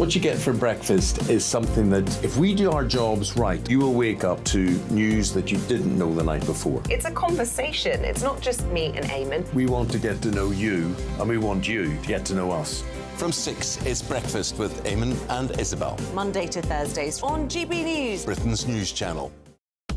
What you get for breakfast is something that, if we do our jobs right, you will wake up to news that you didn't know the night before. It's a conversation. It's not just me and Eamon. We want to get to know you, and we want you to get to know us. From 6, it's Breakfast with Eamon and Isabel. Monday to Thursdays on GB News. Britain's news channel.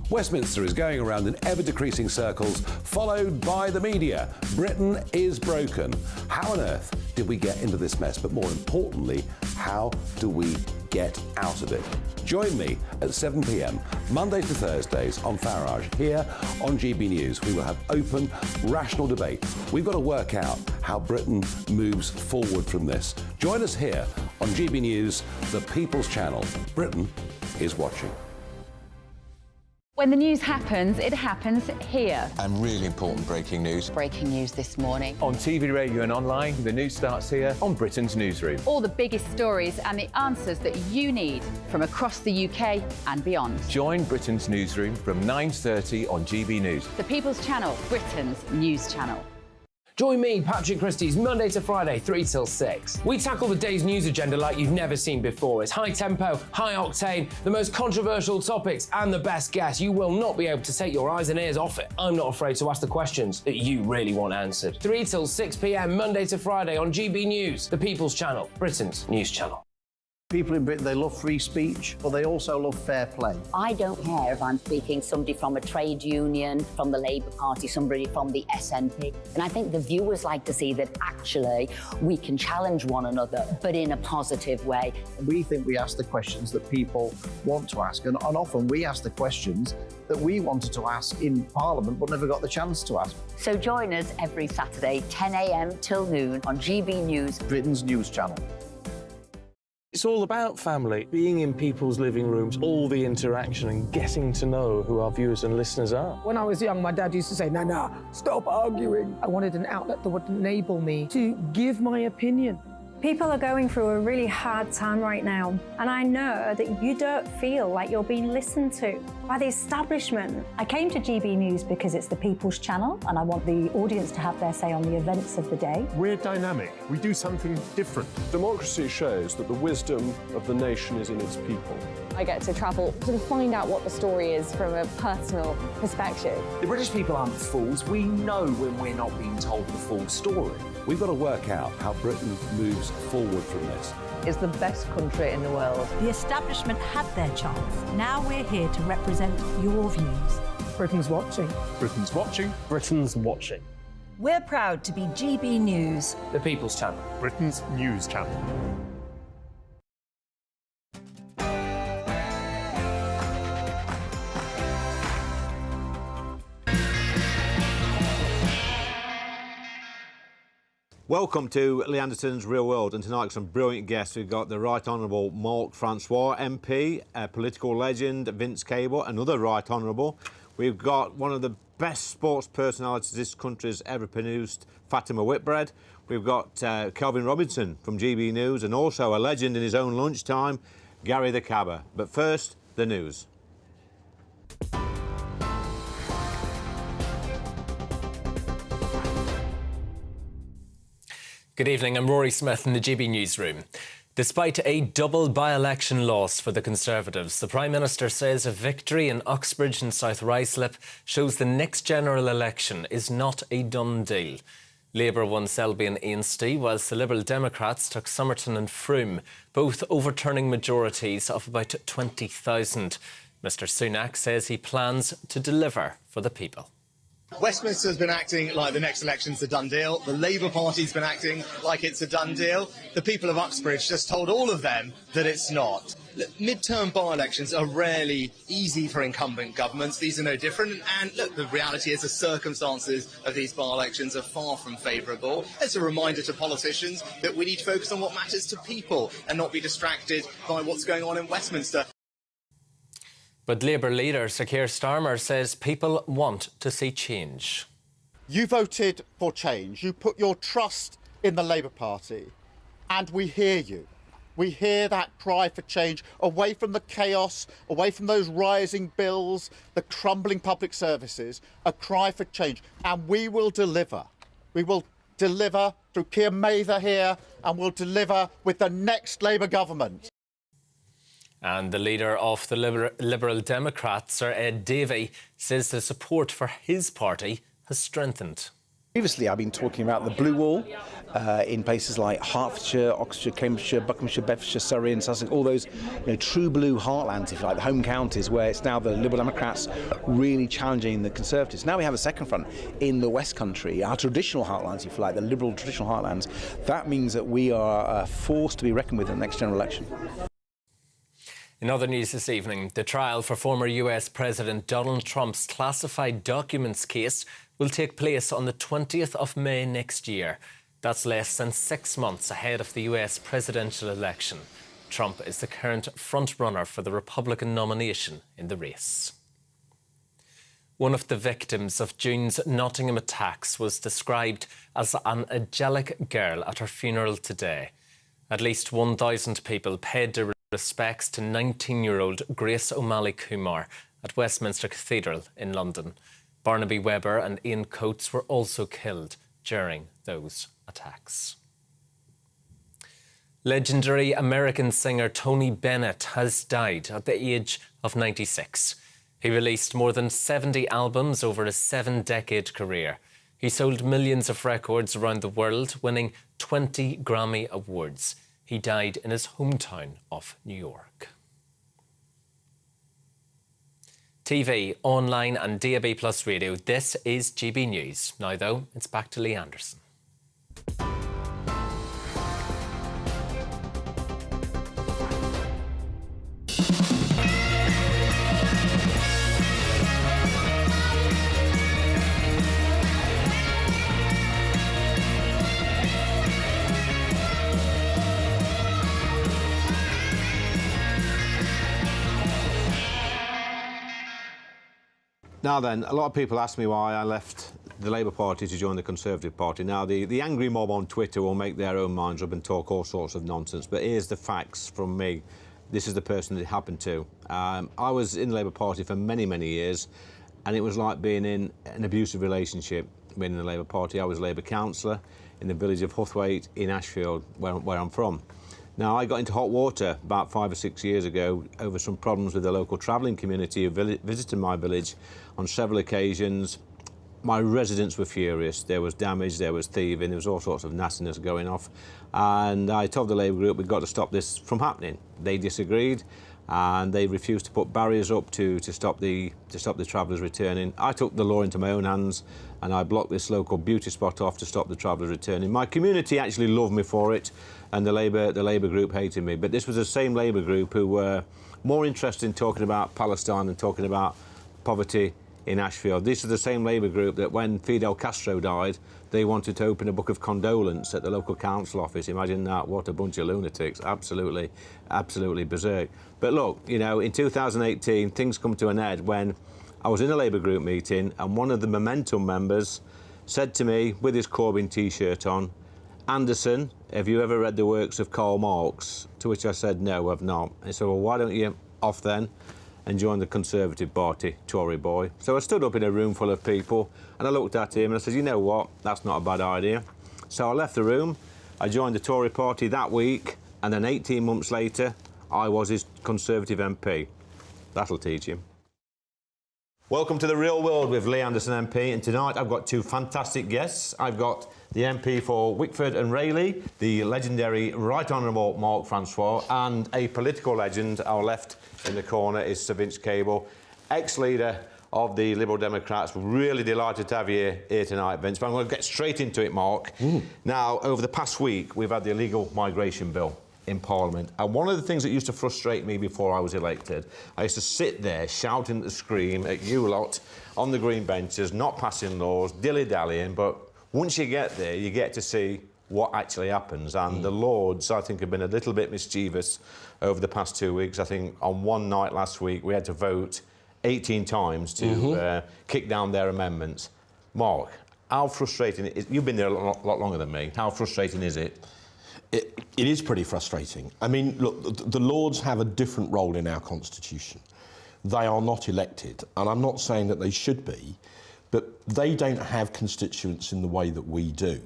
Westminster is going around in ever-decreasing circles, followed by the media. Britain is broken. How on earth did we get into this mess? But more importantly, how do we get out of it? Join me at 7 p.m, Monday to Thursdays on Farage, here on GB News. We will have open, rational debate. We've got to work out how Britain moves forward from this. Join us here on GB News, the People's Channel. Britain is watching. When the news happens, it happens here. And really important breaking news. Breaking news this morning. On TV, radio and online, the news starts here on Britain's Newsroom. All the biggest stories and the answers that you need from across the UK and beyond. Join Britain's Newsroom from 9:30 on GB News. The People's Channel, Britain's news channel. Join me, Patrick Christie's, Monday to Friday, 3 till 6. We tackle the day's news agenda like you've never seen before. It's high tempo, high octane, the most controversial topics and the best guests. You will not be able to take your eyes and ears off it. I'm not afraid to ask the questions that you really want answered. 3 till 6 p.m, Monday to Friday on GB News, the People's Channel, Britain's news channel. People in Britain, they love free speech, but they also love fair play. I don't care if I'm speaking somebody from a trade union, from the Labour Party, somebody from the SNP. And I think the viewers like to see that actually we can challenge one another, but in a positive way. We think we ask the questions that people want to ask, and often we ask the questions that we wanted to ask in Parliament but never got the chance to ask. So join us every Saturday, 10 a.m. till noon on GB News, Britain's news channel. It's all about family, being in people's living rooms, all the interaction and getting to know who our viewers and listeners are. When I was young, my dad used to say, "Nana, stop arguing." I wanted an outlet that would enable me to give my opinion. People are going through a really hard time right now, and I know that you don't feel like you're being listened to by the establishment. I came to GB News because it's the People's Channel, and I want the audience to have their say on the events of the day. We're dynamic. We do something different. Democracy shows that the wisdom of the nation is in its people. I get to travel to find out what the story is from a personal perspective. The British people aren't fools. We know when we're not being told the full story. We've got to work out how Britain moves forward from this. It's the best country in the world. The establishment had their chance. Now we're here to represent your views. Britain's watching. Britain's watching. Britain's watching. We're proud to be GB News, the People's Channel, Britain's news channel. Welcome to Lee Anderson's Real World, and tonight some brilliant guests. We've got the Right Honourable Mark Francois MP, a political legend Vince Cable, another Right Honourable. We've got one of the best sports personalities this country has ever produced, Fatima Whitbread. We've got Kelvin Robinson from GB News, and also a legend in his own lunchtime, Gary the Cabber. But first, the news. Good evening, I'm Rory Smith in the GB Newsroom. Despite a double by-election loss for the Conservatives, the Prime Minister says a victory in Uxbridge and South Ruislip shows the next general election is not a done deal. Labour won Selby and Ainsty, whilst the Liberal Democrats took Somerton and Frome, both overturning majorities of about 20,000. Mr Sunak says he plans to deliver for the people. Westminster's been acting like the next election's a done deal. The Labour Party's been acting like it's a done deal. The people of Uxbridge just told all of them that it's not. Look, mid-term by-elections are rarely easy for incumbent governments. These are no different. And look, the reality is the circumstances of these by-elections are far from favourable. It's a reminder to politicians that we need to focus on what matters to people and not be distracted by what's going on in Westminster. But Labour leader Sir Keir Starmer says people want to see change. You voted for change. You put your trust in the Labour Party. And we hear you. We hear that cry for change, away from the chaos, away from those rising bills, the crumbling public services, a cry for change. And we will deliver. We will deliver through Keir Mather here, and will deliver with the next Labour government. And the leader of the Liberal Democrats, Sir Ed Davey, says the support for his party has strengthened. Previously, I've been talking about the Blue Wall in places like Hertfordshire, Oxfordshire, Cambridgeshire, Buckinghamshire, Bedfordshire, Surrey and Sussex, all those true blue heartlands, if you like, the home counties, where it's now the Liberal Democrats really challenging the Conservatives. Now we have a second front in the West Country, our traditional heartlands, if you like, the Liberal traditional heartlands. That means that we are forced to be reckoned with in the next general election. In other news this evening, the trial for former US President Donald Trump's classified documents case will take place on the 20th of May next year. That's less than 6 months ahead of the US presidential election. Trump is the current front-runner for the Republican nomination in the race. One of the victims of June's Nottingham attacks was described as an angelic girl at her funeral today. At least 1,000 people paid their respects to 19-year-old Grace O'Malley Kumar at Westminster Cathedral in London. Barnaby Webber and Ian Coates were also killed during those attacks. Legendary American singer Tony Bennett has died at the age of 96. He released more than 70 albums over a 7-decade career. He sold millions of records around the world, winning 20 Grammy Awards. He died in his hometown of New York. TV, online and DAB+ radio, this is GB News. Now though, it's back to Lee Anderson. Now then, a lot of people ask me why I left the Labour Party to join the Conservative Party. Now, the angry mob on Twitter will make their own minds up and talk all sorts of nonsense, but here's the facts from me. This is the person that it happened to. I was in the Labour Party for many, many years, and it was like being in an abusive relationship being in the Labour Party. I was a Labour councillor in the village of Huthwaite in Ashfield, where I'm from. Now, I got into hot water about 5 or 6 years ago over some problems with the local travelling community who visited my village on several occasions. My residents were furious. There was damage, there was thieving, there was all sorts of nastiness going off. And I told the Labour group we've got to stop this from happening. They disagreed and they refused to put barriers up to stop the travellers returning. I took the law into my own hands and I blocked this local beauty spot off to stop the travellers returning. My community actually loved me for it, and the Labour group hated me. But this was the same Labour group who were more interested in talking about Palestine and talking about poverty in Ashfield. This is the same Labour group that when Fidel Castro died, they wanted to open a book of condolence at the local council office. Imagine that, what a bunch of lunatics, absolutely berserk. But look, you know, in 2018, things come to an end when I was in a Labour group meeting and one of the Momentum members said to me, with his Corbyn T-shirt on, "Anderson, have you ever read the works of Karl Marx?" To which I said, "No, I've not." He said, "Well, why don't you off then and join the Conservative Party, Tory boy?" So I stood up in a room full of people and I looked at him and I said, "You know what, that's not a bad idea." So I left the room, I joined the Tory Party that week, and then 18 months later, I was his Conservative MP. That'll teach him. Welcome to The Real World with Lee Anderson MP, and tonight I've got two fantastic guests. I've got the MP for Wickford and Rayleigh, the legendary Right Honourable Mark Francois, and a political legend. Our left in the corner is Sir Vince Cable, ex-leader of the Liberal Democrats. Really delighted to have you here tonight, Vince. But I'm going to get straight into it, Mark. Now, over the past week, we've had the illegal migration bill in Parliament, and one of the things that used to frustrate me before I was elected, I used to sit there shouting at the screen at you lot on the green benches, not passing laws, dilly-dallying, but once you get there, you get to see what actually happens. And the Lords, I think, have been a little bit mischievous over the past 2 weeks. I think on one night last week, we had to vote 18 times to kick down their amendments. Mark, how frustrating is it? You've been there a lot longer than me. How frustrating is it? It is pretty frustrating. I mean, look, the Lords have a different role in our constitution. They are not elected, and I'm not saying that they should be, but they don't have constituents in the way that we do.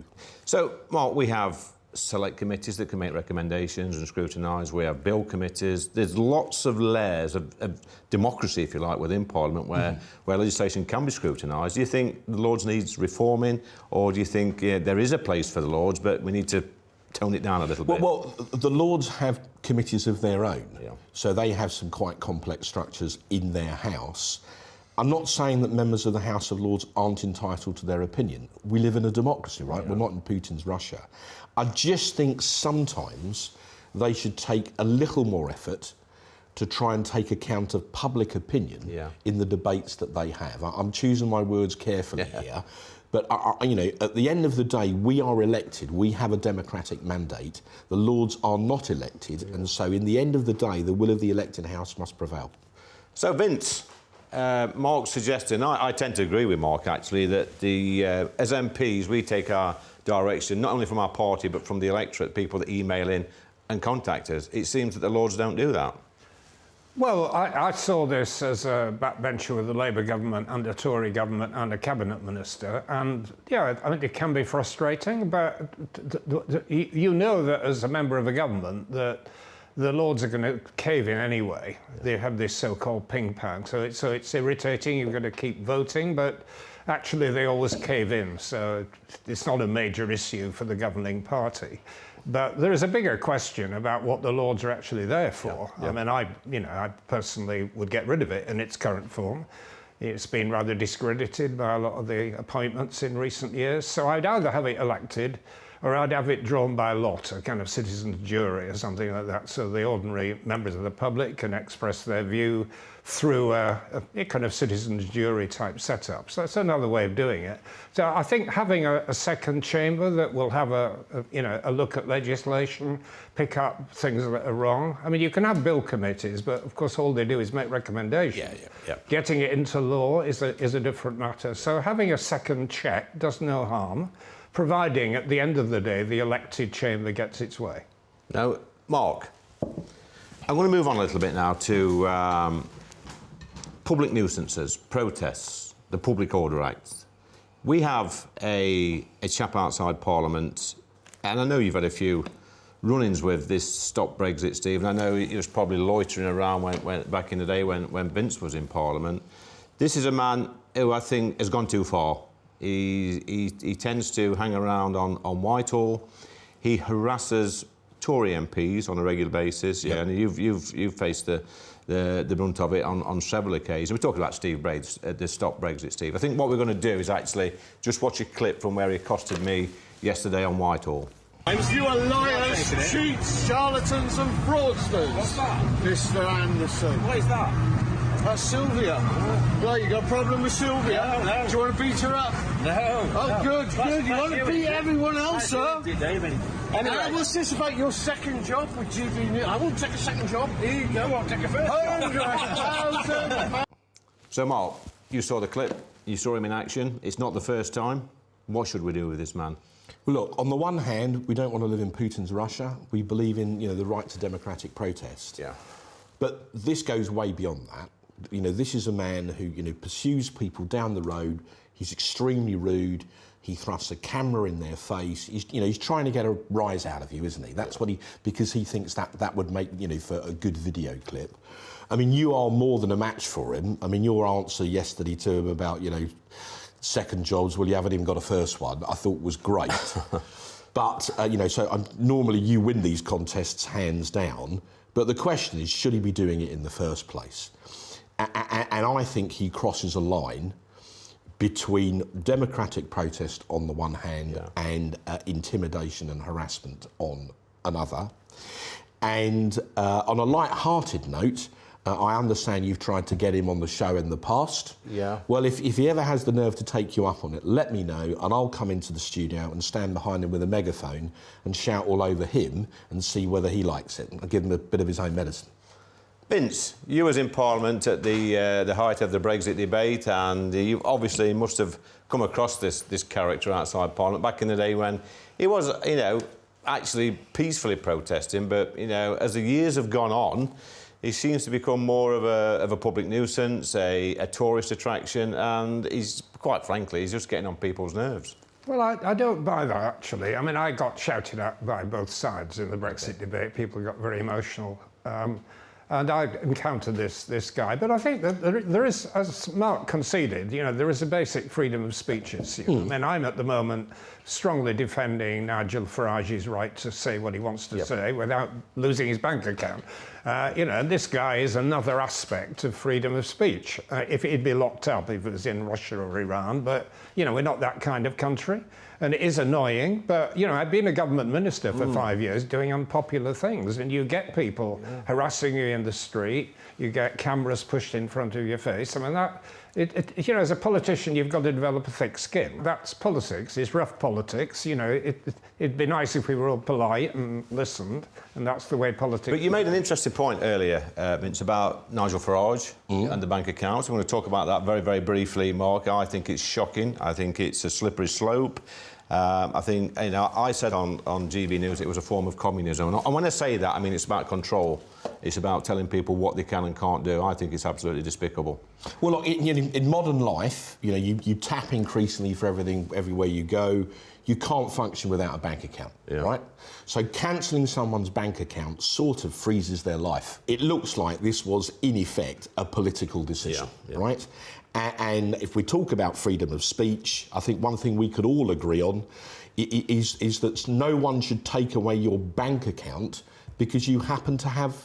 So, Mark, we have select committees that can make recommendations and scrutinise. We have bill committees. There's lots of layers of democracy, if you like, within Parliament where legislation can be scrutinised. Do you think the Lords needs reforming, or do you think there is a place for the Lords, but we need to tone it down a little bit? Well, the Lords have committees of their own, so they have some quite complex structures in their House. I'm not saying that members of the House of Lords aren't entitled to their opinion. We live in a democracy, right? We're not in Putin's Russia. I just think sometimes they should take a little more effort to try and take account of public opinion in the debates that they have. I'm choosing my words carefully here, but you know, at the end of the day, we are elected. We have a democratic mandate. The Lords are not elected, and so in the end of the day, the will of the elected House must prevail. So, Vince, Mark's suggesting, I tend to agree with Mark actually, that as MPs we take our direction not only from our party but from the electorate, people that email in and contact us. It seems that the Lords don't do that. Well, I saw this as a backbencher with the Labour government and a Tory government and a cabinet minister, and yeah, I think it can be frustrating, but you know that as a member of a government that the Lords are going to cave in anyway. They have this so-called ping pong, so it's irritating. You've got to keep voting, but actually they always cave in, so it's not a major issue for the governing party. But there is a bigger question about what the Lords are actually there for. I mean, I personally would get rid of it in its current form. It's been rather discredited by a lot of the appointments in recent years. So I'd either have it elected or I'd have it drawn by lot, a kind of citizen's jury or something like that, so the ordinary members of the public can express their view through a kind of citizen's jury type setup. So that's another way of doing it. So I think having a second chamber that will have a look at legislation, pick up things that are wrong. I mean, you can have bill committees, but of course all they do is make recommendations. Getting it into law is a different matter. So having a second check does no harm, providing at the end of the day the elected chamber gets its way. Now, Mark, I'm going to move on a little bit now to public nuisances, protests, the Public Order Act. We have a chap outside Parliament, and I know you've had a few run-ins with this Stop Brexit, Steve, and I know he was probably loitering around when back in the day when Vince was in Parliament. This is a man who I think has gone too far. He tends to hang around on Whitehall. He harasses Tory MPs on a regular basis. Yeah, and you've faced the brunt of it on several occasions. We're talking about Steve Braid's the Stop Brexit, Steve. I think what we're going to do is actually just watch a clip from where he accosted me yesterday on Whitehall. You are liars, cheats, charlatans and fraudsters. What's that? Mr Anderson. What is that? That's Sylvia. Right, you got a problem with Sylvia? No. Do you want to beat her up? No. Oh, no. good. You want to beat everyone else, sir? Anyway. What's this about your second job with GB News? I won't take a second job. Here you go, I'll take a first job. So, Mark, you saw the clip. You saw him in action. It's not the first time. What should we do with this man? Well, look, on the one hand, we don't want to live in Putin's Russia. We believe in, the right to democratic protest. Yeah. But this goes way beyond that. This is a man who, pursues people down the road. He's extremely rude. He thrusts a camera in their face. He's trying to get a rise out of you, isn't he? That's what because he thinks that would make, for a good video clip. I mean, you are more than a match for him. I mean, your answer yesterday to him about, second jobs, well, you haven't even got a first one, I thought was great. But, so normally you win these contests hands down. But the question is, should he be doing it in the first place? And I think he crosses a line between democratic protest on the one hand and intimidation and harassment on another. And on a light-hearted note, I understand you've tried to get him on the show in the past. Yeah. Well, if he ever has the nerve to take you up on it, let me know, and I'll come into the studio and stand behind him with a megaphone and shout all over him and see whether he likes it. I'll give him a bit of his own medicine. Vince, you was in Parliament at the height of the Brexit debate, and you obviously must have come across this character outside Parliament back in the day when he was, actually peacefully protesting. But as the years have gone on, He seems to become more of a public nuisance, a tourist attraction, and he's, quite frankly, he's just getting on people's nerves. Well, I don't buy that, actually. I mean, I got shouted at by both sides in the Brexit debate. People got very emotional. And I encountered this guy. But I think that there is, as Mark conceded, you know, there is a basic freedom of speech issue. I mean, I'm at the moment strongly defending Nigel Farage's right to say what he wants to say without losing his bank account. You know, and this guy is another aspect of freedom of speech. If he'd be locked up if it was in Russia or Iran, but, you know, we're not that kind of country. And it is annoying, but, you know, I've been a government minister for 5 years doing unpopular things, and you get people harassing you in the street, you get cameras pushed in front of your face. I mean, that, you know, as a politician, you've got to develop a thick skin. That's politics, it's rough politics. You know, it'd be nice if we were all polite and listened, and that's the way politics... But you made an interesting point earlier, Vince, about Nigel Farage and the bank accounts. I'm going to talk about that very, very briefly, Mark. I think it's shocking. I think it's a slippery slope. I think, you know, I said on GB News it was a form of communism. And when I say that, I mean it's about control. It's about telling people what they can and can't do. I think it's absolutely despicable. Well, look, in modern life, you know, you tap increasingly for everything, everywhere you go. You can't function without a bank account, right? So cancelling someone's bank account sort of freezes their life. It looks like this was, in effect, a political decision, right? And if we talk about freedom of speech, I think one thing we could all agree on is that no one should take away your bank account because you happen to have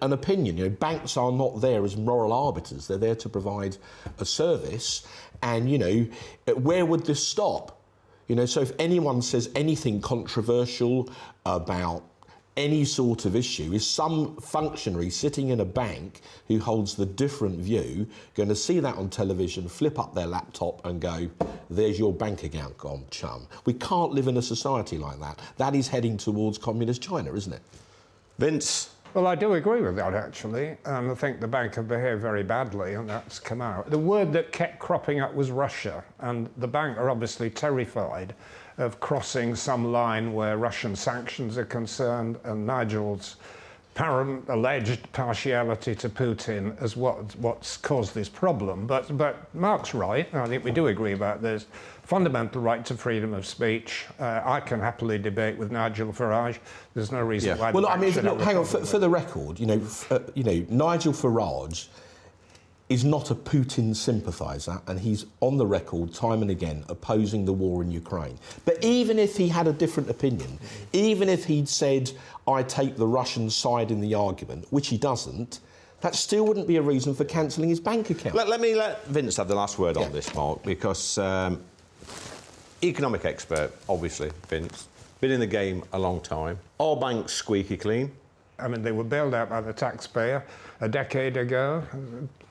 an opinion. You know, banks are not there as moral arbiters. They're there to provide a service. And, you know, where would this stop? You know, so if anyone says anything controversial about any sort of issue, is some functionary sitting in a bank who holds the different view going to see that on television, flip up their laptop and go, there's your bank account gone, chum? We can't live in a society like that. That is heading towards communist China, isn't it? Vince? Well, I do agree with that, actually. I think the bank have behaved very badly, and that's come out. The word that kept cropping up was Russia, and the bank are obviously terrified of crossing some line where Russian sanctions are concerned, and Nigel's apparent alleged partiality to Putin as what's caused this problem. But Mark's right, and I think we do agree about this. Fundamental right to freedom of speech. I can happily debate with Nigel Farage. There's no reason why. Well, I mean, look, hang on. For the record, you know, Nigel Farage is not a Putin sympathiser, and he's on the record time and again opposing the war in Ukraine. But even if he had a different opinion, even if he'd said, I take the Russian side in the argument, which he doesn't, that still wouldn't be a reason for cancelling his bank account. Let Vince have the last word on this, Mark, because economic expert, obviously, Vince, been in the game a long time. Are banks squeaky clean? I mean, they were bailed out by the taxpayer a decade ago.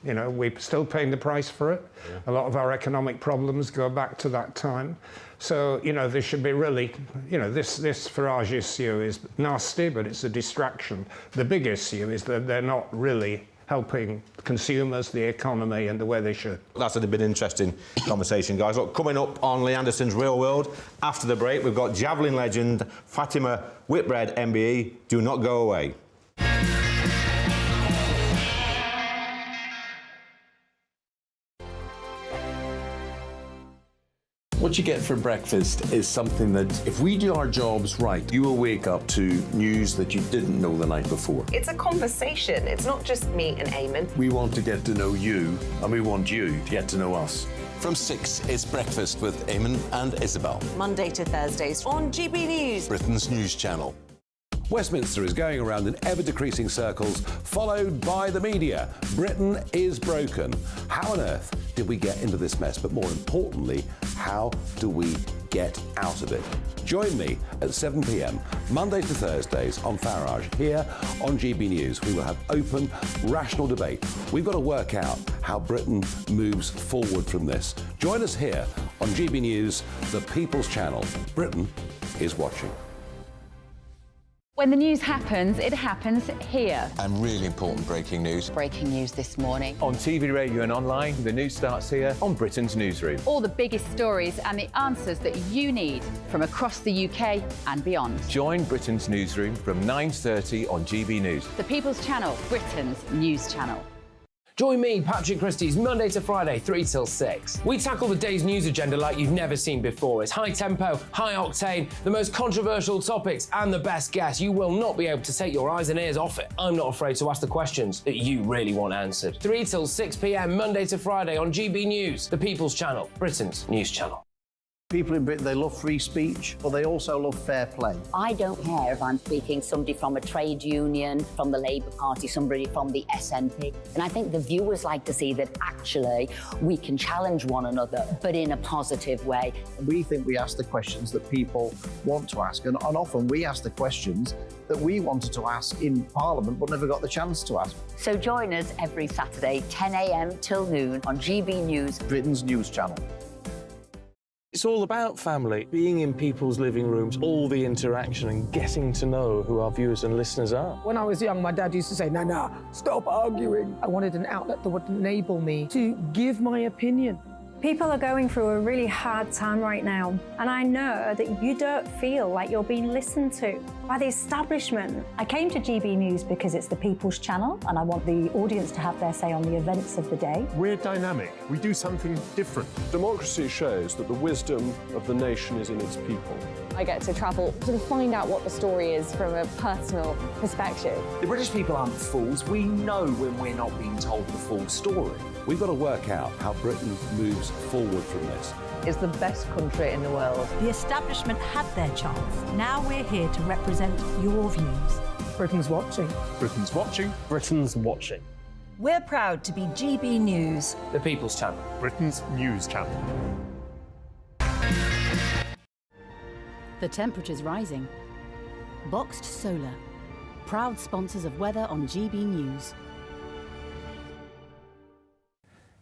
You know, we're still paying the price for it. A lot of our economic problems go back to that time. So, you know, there should be really, you know, this Farage issue is nasty, but it's a distraction. The big issue is that they're not really helping consumers, the economy, and the way they should. That's been an interesting conversation, guys. Look, coming up on Lee Anderson's Real World, after the break, we've got javelin legend Fatima Whitbread, MBE. Do not go away. What you get for breakfast is something that, if we do our jobs right, you will wake up to news that you didn't know the night before. It's a conversation. It's not just me and Eamon. We want to get to know you, and we want you to get to know us. From 6, it's Breakfast with Eamon and Isabel. Monday to Thursdays on GB News, Britain's news channel. Westminster is going around in ever-decreasing circles, followed by the media. Britain is broken. How on earth did we get into this mess? But more importantly, how do we get out of it? Join me at 7 p.m, Monday to Thursdays on Farage, here on GB News. We will have open, rational debate. We've got to work out how Britain moves forward from this. Join us here on GB News, the People's Channel. Britain is watching. When the news happens, it happens here. And really important breaking news. Breaking news this morning. On TV, radio and online, the news starts here on Britain's Newsroom. All the biggest stories and the answers that you need from across the UK and beyond. Join Britain's Newsroom from 9:30 on GB News. The People's Channel, Britain's news channel. Join me, Patrick Christie's Monday to Friday, 3 till 6. We tackle the day's news agenda like you've never seen before. It's high tempo, high octane, the most controversial topics and the best guests. You will not be able to take your eyes and ears off it. I'm not afraid to ask the questions that you really want answered. 3 till 6 p.m, Monday to Friday on GB News, the People's Channel, Britain's news channel. People in Britain, they love free speech, but they also love fair play. I don't care if I'm speaking somebody from a trade union, from the Labour Party, somebody from the SNP. And I think the viewers like to see that actually we can challenge one another, but in a positive way. We think we ask the questions that people want to ask, and often we ask the questions that we wanted to ask in Parliament but never got the chance to ask. So join us every Saturday, 10 a.m. till noon on GB News, Britain's news channel. It's all about family, being in people's living rooms, all the interaction and getting to know who our viewers and listeners are. When I was young, my dad used to say, "Nana, stop arguing." I wanted an outlet that would enable me to give my opinion. People are going through a really hard time right now, and I know that you don't feel like you're being listened to by the establishment. I came to GB News because it's the People's Channel, and I want the audience to have their say on the events of the day. We're dynamic. We do something different. Democracy shows that the wisdom of the nation is in its people. I get to travel to find out what the story is from a personal perspective. The British people aren't fools. We know when we're not being told the full story. We've got to work out how Britain moves forward from this. It's the best country in the world. The establishment had their chance. Now we're here to represent your views. Britain's watching. Britain's watching. Britain's watching. We're proud to be GB News, The People's Channel, Britain's news channel. The temperature's rising. Boxed Solar, proud sponsors of weather on GB News.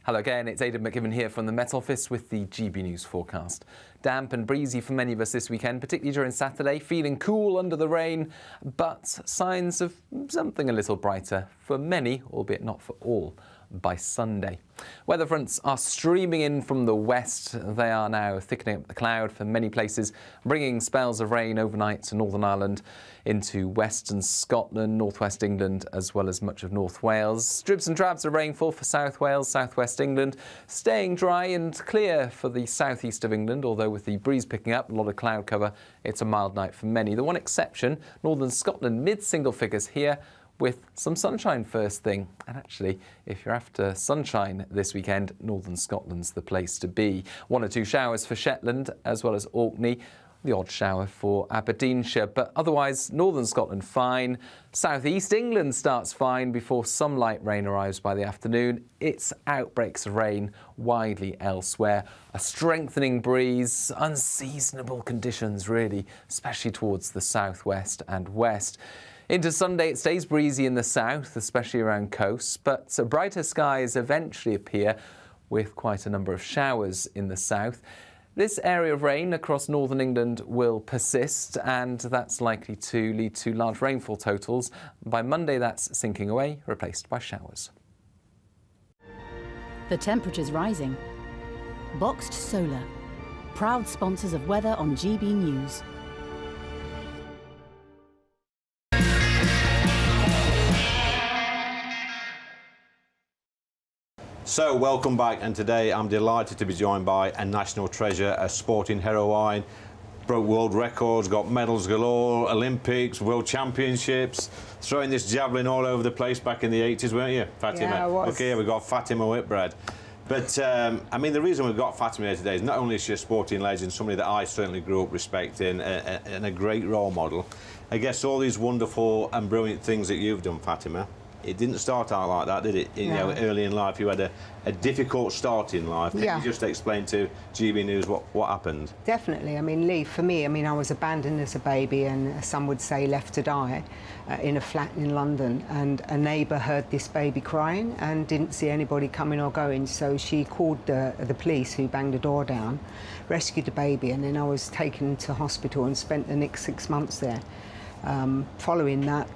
Hello again, it's Aidan McGibbon here from the Met Office with the GB News forecast. Damp and breezy for many of us this weekend, particularly during Saturday, feeling cool under the rain, but signs of something a little brighter for many, albeit not for all, by Sunday. Weather fronts are streaming in from the west. They are now thickening up the cloud for many places, bringing spells of rain overnight to Northern Ireland, into western Scotland, northwest England, as well as much of North Wales. Dribs and drabs of rainfall for South Wales, southwest England, staying dry and clear for the southeast of England, although with the breeze picking up, a lot of cloud cover, it's a mild night for many. The one exception, northern Scotland, mid-single figures here, with some sunshine first thing. And actually, if you're after sunshine this weekend, northern Scotland's the place to be. 1 or 2 showers for Shetland, as well as Orkney. The odd shower for Aberdeenshire, but otherwise northern Scotland fine. Southeast England starts fine before some light rain arrives by the afternoon. It's outbreaks of rain widely elsewhere. A strengthening breeze, unseasonable conditions really, especially towards the southwest and west. Into Sunday, it stays breezy in the south, especially around coasts, but brighter skies eventually appear with quite a number of showers in the south. This area of rain across northern England will persist, and that's likely to lead to large rainfall totals. By Monday, that's sinking away, replaced by showers. The temperature's rising. Boxed Solar, proud sponsors of weather on GB News. So, welcome back, and today I'm delighted to be joined by a national treasure, a sporting heroine, broke world records, got medals galore, Olympics, World Championships, throwing this javelin all over the place back in the 80s, weren't you, Fatima? Yeah, I was. Okay, we've got Fatima Whitbread. But, I mean, the reason we've got Fatima here today is not only is she a sporting legend, somebody that I certainly grew up respecting, and a great role model. I guess all these wonderful and brilliant things that you've done, Fatima, it didn't start out like that, did it? You know, early in life, you had a difficult start in life. Can you just explain to GB News what happened? Definitely. I mean, Lee, for me, I mean, I was abandoned as a baby and some would say left to die in a flat in London. And a neighbour heard this baby crying and didn't see anybody coming or going. So she called the police, who banged the door down, rescued the baby, and then I was taken to hospital and spent the next 6 months there. Following that,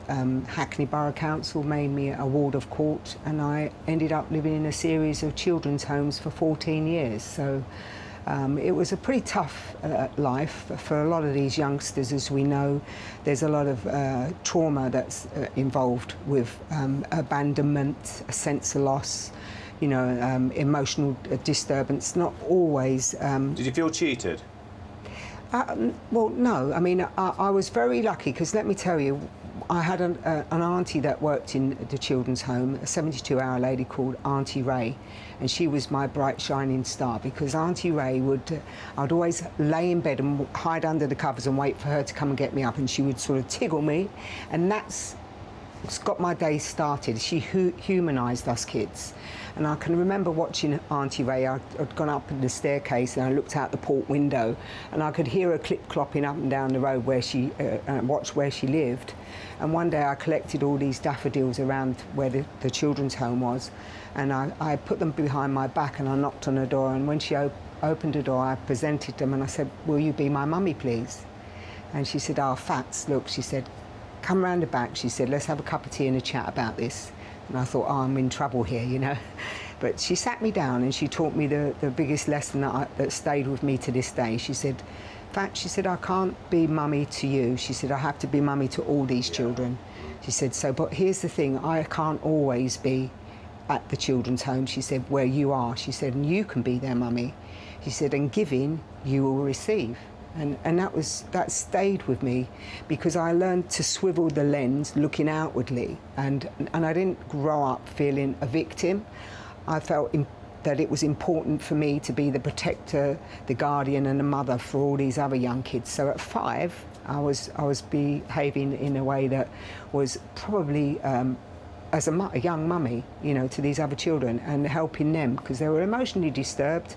Hackney Borough Council made me a ward of court, and I ended up living in a series of children's homes for 14 years. So it was a pretty tough life for a lot of these youngsters. As we know, there's a lot of trauma that's involved with abandonment, a sense of loss, you know, emotional disturbance. Not always. Did you feel cheated? Well, no. I mean, I was very lucky because, let me tell you, I had an auntie that worked in the children's home, a 72-hour lady called Auntie Ray, and she was my bright shining star, because Auntie Ray I'd always lay in bed and hide under the covers and wait for her to come and get me up, and she would sort of tickle me, and that's got my day started. She humanised us kids. And I can remember watching Auntie Ray. I'd gone up the staircase and I looked out the port window and I could hear her clip-clopping up and down the road where she watched where she lived. And one day I collected all these daffodils around where the children's home was, and I put them behind my back and I knocked on her door, and when she opened the door I presented them and I said, "Will you be my mummy, please?" And she said, "Oh, Fats, look," she said, "come round the back," she said, "let's have a cup of tea and a chat about this." And I thought, oh, I'm in trouble here, you know. But she sat me down and she taught me the biggest lesson that stayed with me to this day. She said, "Fat," she said, "I can't be mummy to you." She said, "I have to be mummy to all these children." She said, but here's the thing, I can't always be at the children's home," she said, "where you are." She said, "and you can be their mummy." She said, "and giving, you will receive." And that stayed with me, because I learned to swivel the lens, looking outwardly, and I didn't grow up feeling a victim. I felt that it was important for me to be the protector, the guardian and the mother for all these other young kids. So at 5, I was behaving in a way that was probably as a young mummy, you know, to these other children, and helping them because they were emotionally disturbed,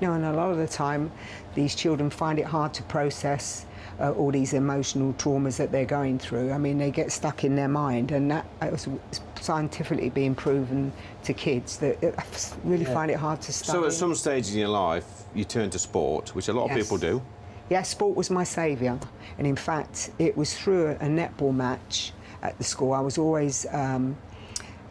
you know, and a lot of the time these children find it hard to process all these emotional traumas that they're going through. I mean, they get stuck in their mind, and that was scientifically being proven to kids that really find it hard to study. So at some stage in your life you turned to sport, which a lot of people do. Yeah, sport was my saviour, and in fact it was through a netball match at the school. I was always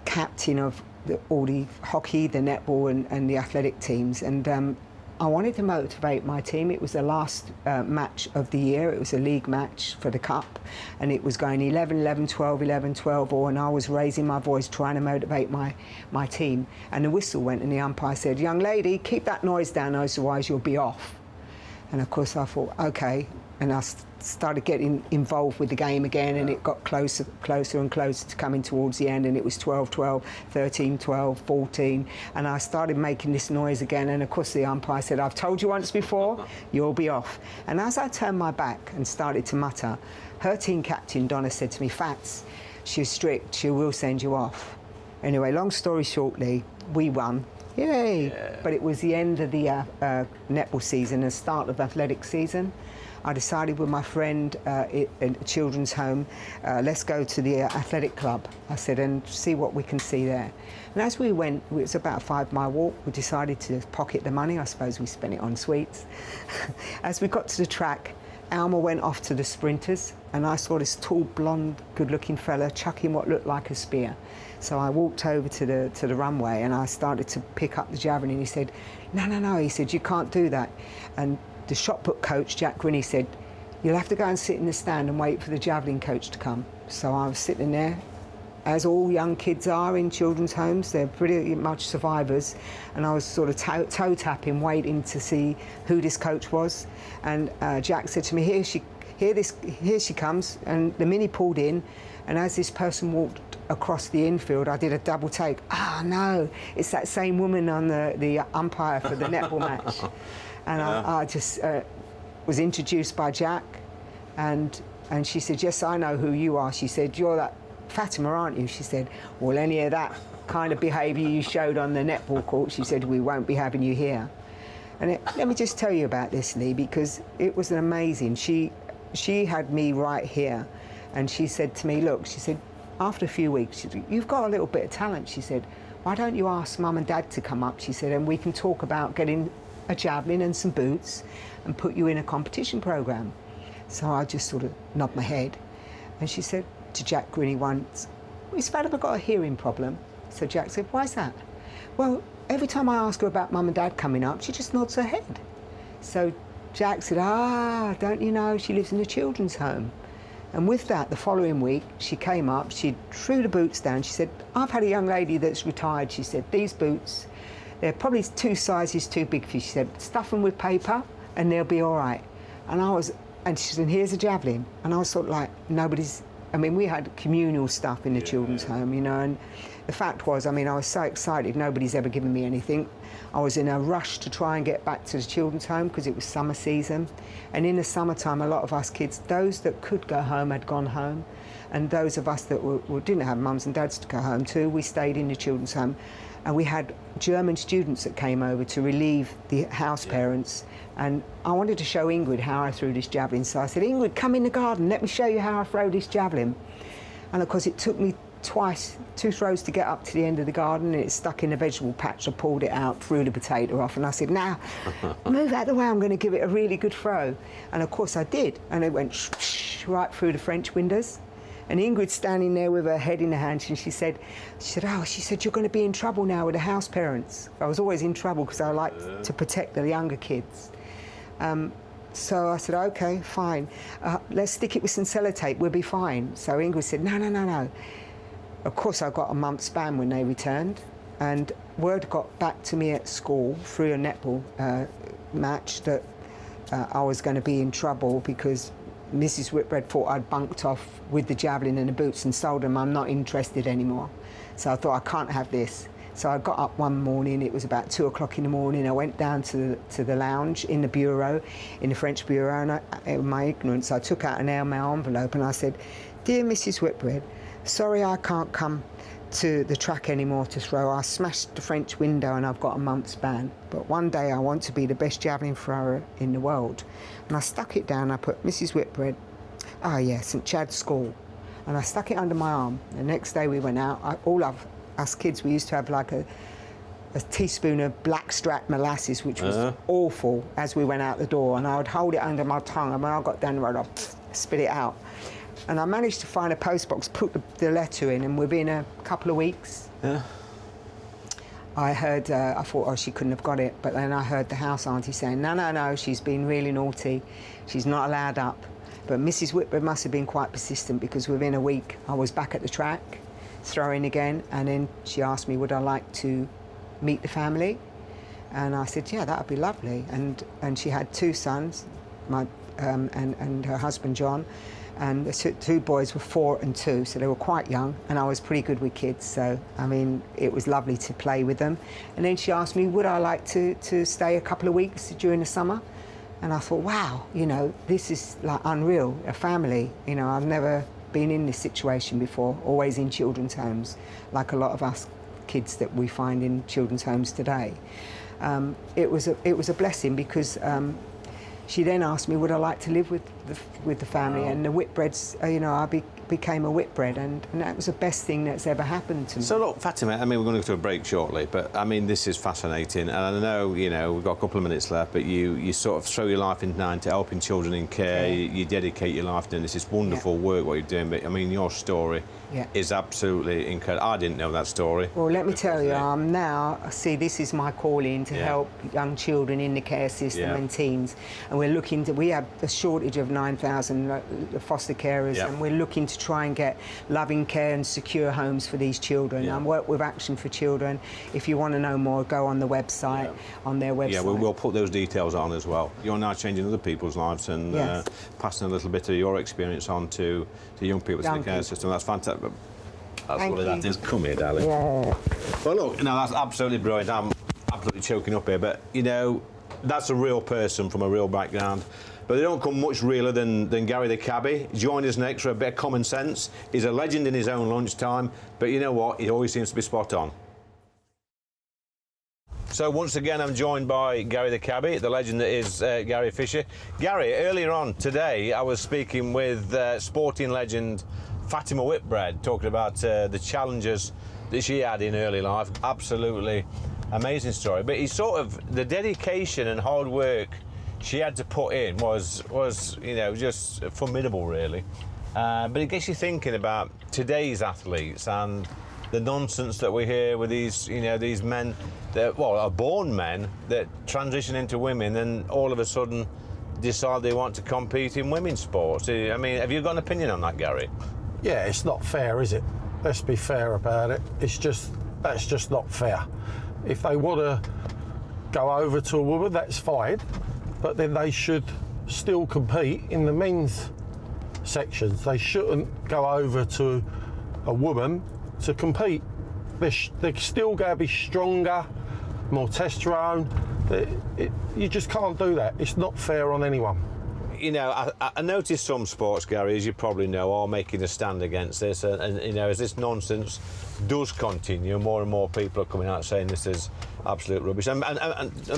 captain of all the hockey, the netball and the athletic teams, and I wanted to motivate my team. It was the last match of the year. It was a league match for the cup, and it was going 11-11, 12-11, 12-all, and I was raising my voice trying to motivate my team, and the whistle went and the umpire said, "Young lady, keep that noise down, otherwise you'll be off." And of course I thought, okay, and I started getting involved with the game again, and it got closer and closer to coming towards the end, and it was 12-12, 13-12, 14, and I started making this noise again, and of course the umpire said, "I've told you once before, you'll be off." And as I turned my back and started to mutter, her team captain Donna said to me, "Fats, she's strict, she will send you off." Anyway, long story shortly, we won. Yay! Yeah. But it was the end of the netball season and start of athletic season. I decided with my friend in a children's home, let's go to the athletic club. I said, and see what we can see there. And as we went, it was about a 5-mile walk, we decided to pocket the money. I suppose we spent it on sweets. As we got to the track, Alma went off to the sprinters, and I saw this tall, blonde, good-looking fella chucking what looked like a spear. So I walked over to the runway and I started to pick up the javelin. He said, no, he said, "you can't do that." And the shot put coach, Jack Grinney, said, "You'll have to go and sit in the stand and wait for the javelin coach to come." So I was sitting there, as all young kids are in children's homes, they're pretty much survivors, and I was sort of toe tapping, waiting to see who this coach was. And Jack said to me, here she comes, and the mini pulled in, and as this person walked across the infield, I did a double take. Ah, no, it's that same woman on the umpire for the netball match. And I just was introduced by Jack, and she said, "Yes, I know who you are." She said, "You're that Fatima, aren't you?" She said, "Well, any of that kind of behaviour you showed on the netball court," she said, "we won't be having you here." And let me just tell you about this, Lee, because it was amazing. She had me right here, and she said to me, "Look," she said, after a few weeks, she said, "You've got a little bit of talent." She said, "Why don't you ask Mum and Dad to come up?" She said, "and we can talk about getting a javelin and some boots and put you in a competition programme." So I just sort of nod my head. And she said to Jack Grinny once, "Miss Fatima got a hearing problem." So Jack said, "Why's that?" "Well, every time I ask her about Mum and Dad coming up, she just nods her head." So Jack said, "Don't you know she lives in a children's home?" And with that, the following week, she came up, she threw the boots down. She said, "I've had a young lady that's retired." She said, "These boots, they're probably 2 sizes too big for you." She said, "Stuff them with paper and they'll be all right." And she said, "Here's a javelin." And I was sort of like, we had communal stuff in the children's home, you know, and the fact was, I was so excited, nobody's ever given me anything. I was in a rush to try and get back to the children's home because it was summer season. And in the summertime, a lot of us kids, those that could go home had gone home. And those of us that didn't have mums and dads to go home to, we stayed in the children's home. And we had German students that came over to relieve the house parents. And I wanted to show Ingrid how I threw this javelin. So I said, "Ingrid, come in the garden, let me show you how I throw this javelin." And of course it took me 2 throws to get up to the end of the garden, and it stuck in a vegetable patch. I pulled it out, threw the potato off, and I said, "Now, move out of the way, I'm going to give it a really good throw." And of course I did, and it went right through the French windows. And Ingrid's standing there with her head in her hands, and she said, "You're going to be in trouble now with the house parents." I was always in trouble because I liked to protect the younger kids. So I said, "OK, fine. Let's stick it with some sellotape, we'll be fine." So Ingrid said, No. Of course, I got a month's ban when they returned, and word got back to me at school through a netball match that I was going to be in trouble because Mrs. Whitbread thought I'd bunked off with the javelin and the boots and told them I'm not interested anymore. So I thought, I can't have this. So I got up one morning, it was about 2 o'clock in the morning, I went down to the lounge in the bureau, in the French bureau, and in my ignorance, I took out an airmail envelope and I said, "Dear Mrs. Whitbread, sorry I can't come to the track anymore to throw. I smashed the French window and I've got a month's ban. But one day I want to be the best javelin thrower in the world." And I stuck it down, I put Mrs. Whitbread, St Chad's School. And I stuck it under my arm. The next day we went out, all of us kids, we used to have like a teaspoon of blackstrap molasses, which was awful, as we went out the door. And I would hold it under my tongue, and when I got down the road, I'd spit it out. And I managed to find a postbox, put the letter in, and within a couple of weeks, I heard, I thought, she couldn't have got it. But then I heard the house auntie saying, no, she's been really naughty. She's not allowed up. But Mrs. Whitbread must have been quite persistent, because within a week, I was back at the track, throwing again. And then she asked me, would I like to meet the family? And I said, yeah, that would be lovely. And she had 2 sons, and her husband, John. And the 2 boys were 4 and 2, so they were quite young, and I was pretty good with kids, so, it was lovely to play with them. And then she asked me, would I like to stay a couple of weeks during the summer? And I thought, wow, this is like unreal, a family. I've never been in this situation before, always in children's homes, like a lot of us kids that we find in children's homes today. It was a blessing, because she then asked me, would I like to live with the family? And the Whitbreads, I became a Whitbread, and that was the best thing that's ever happened to me. So look, Fatima, we're going to go to a break shortly, but this is fascinating, and I know, we've got a couple of minutes left, but you sort of throw your life into helping children in care. Yeah. You dedicate your life doing this. It's wonderful work what you're doing, but your story is absolutely incredible. I didn't know that story. Well, let me tell you, now, this is my calling to help young children in the care system and teens. And we have a shortage of 9,000 foster carers, and we're looking to try and get loving care and secure homes for these children. I work with Action for Children. If you want to know more, go on the website, on their website. Yeah, we'll put those details on as well. You're now changing other people's lives and passing a little bit of your experience on to young people in the care system. That's fantastic. That's what that is. Come here, darling. Yeah. Well, look, that's absolutely brilliant. I'm absolutely choking up here, but, that's a real person from a real background. But they don't come much realer than Gary the cabbie. Join us next for a bit of common sense. He's a legend in his own lunchtime, but you know what? He always seems to be spot on. So once again, I'm joined by Gary the cabbie, the legend that is Gary Fisher. Gary, earlier on today, I was speaking with sporting legend Fatima Whitbread, talking about the challenges that she had in early life. Absolutely amazing story. But the dedication and hard work she had to put in was just formidable, really. But it gets you thinking about today's athletes and the nonsense that we hear with these, these men that, are born men that transition into women and all of a sudden decide they want to compete in women's sports. I mean, have you got an opinion on that, Gary? Yeah, it's not fair, is it? Let's be fair about it. That's just not fair. If they want to go over to a woman, that's fine, but then they should still compete in the men's sections. They shouldn't go over to a woman to compete. They're still going to be stronger, more testosterone. You just can't do that. It's not fair on anyone. I noticed some sports, Gary, as you probably know, are making a stand against this, and as this nonsense does continue, more and more people are coming out saying this is absolute rubbish. And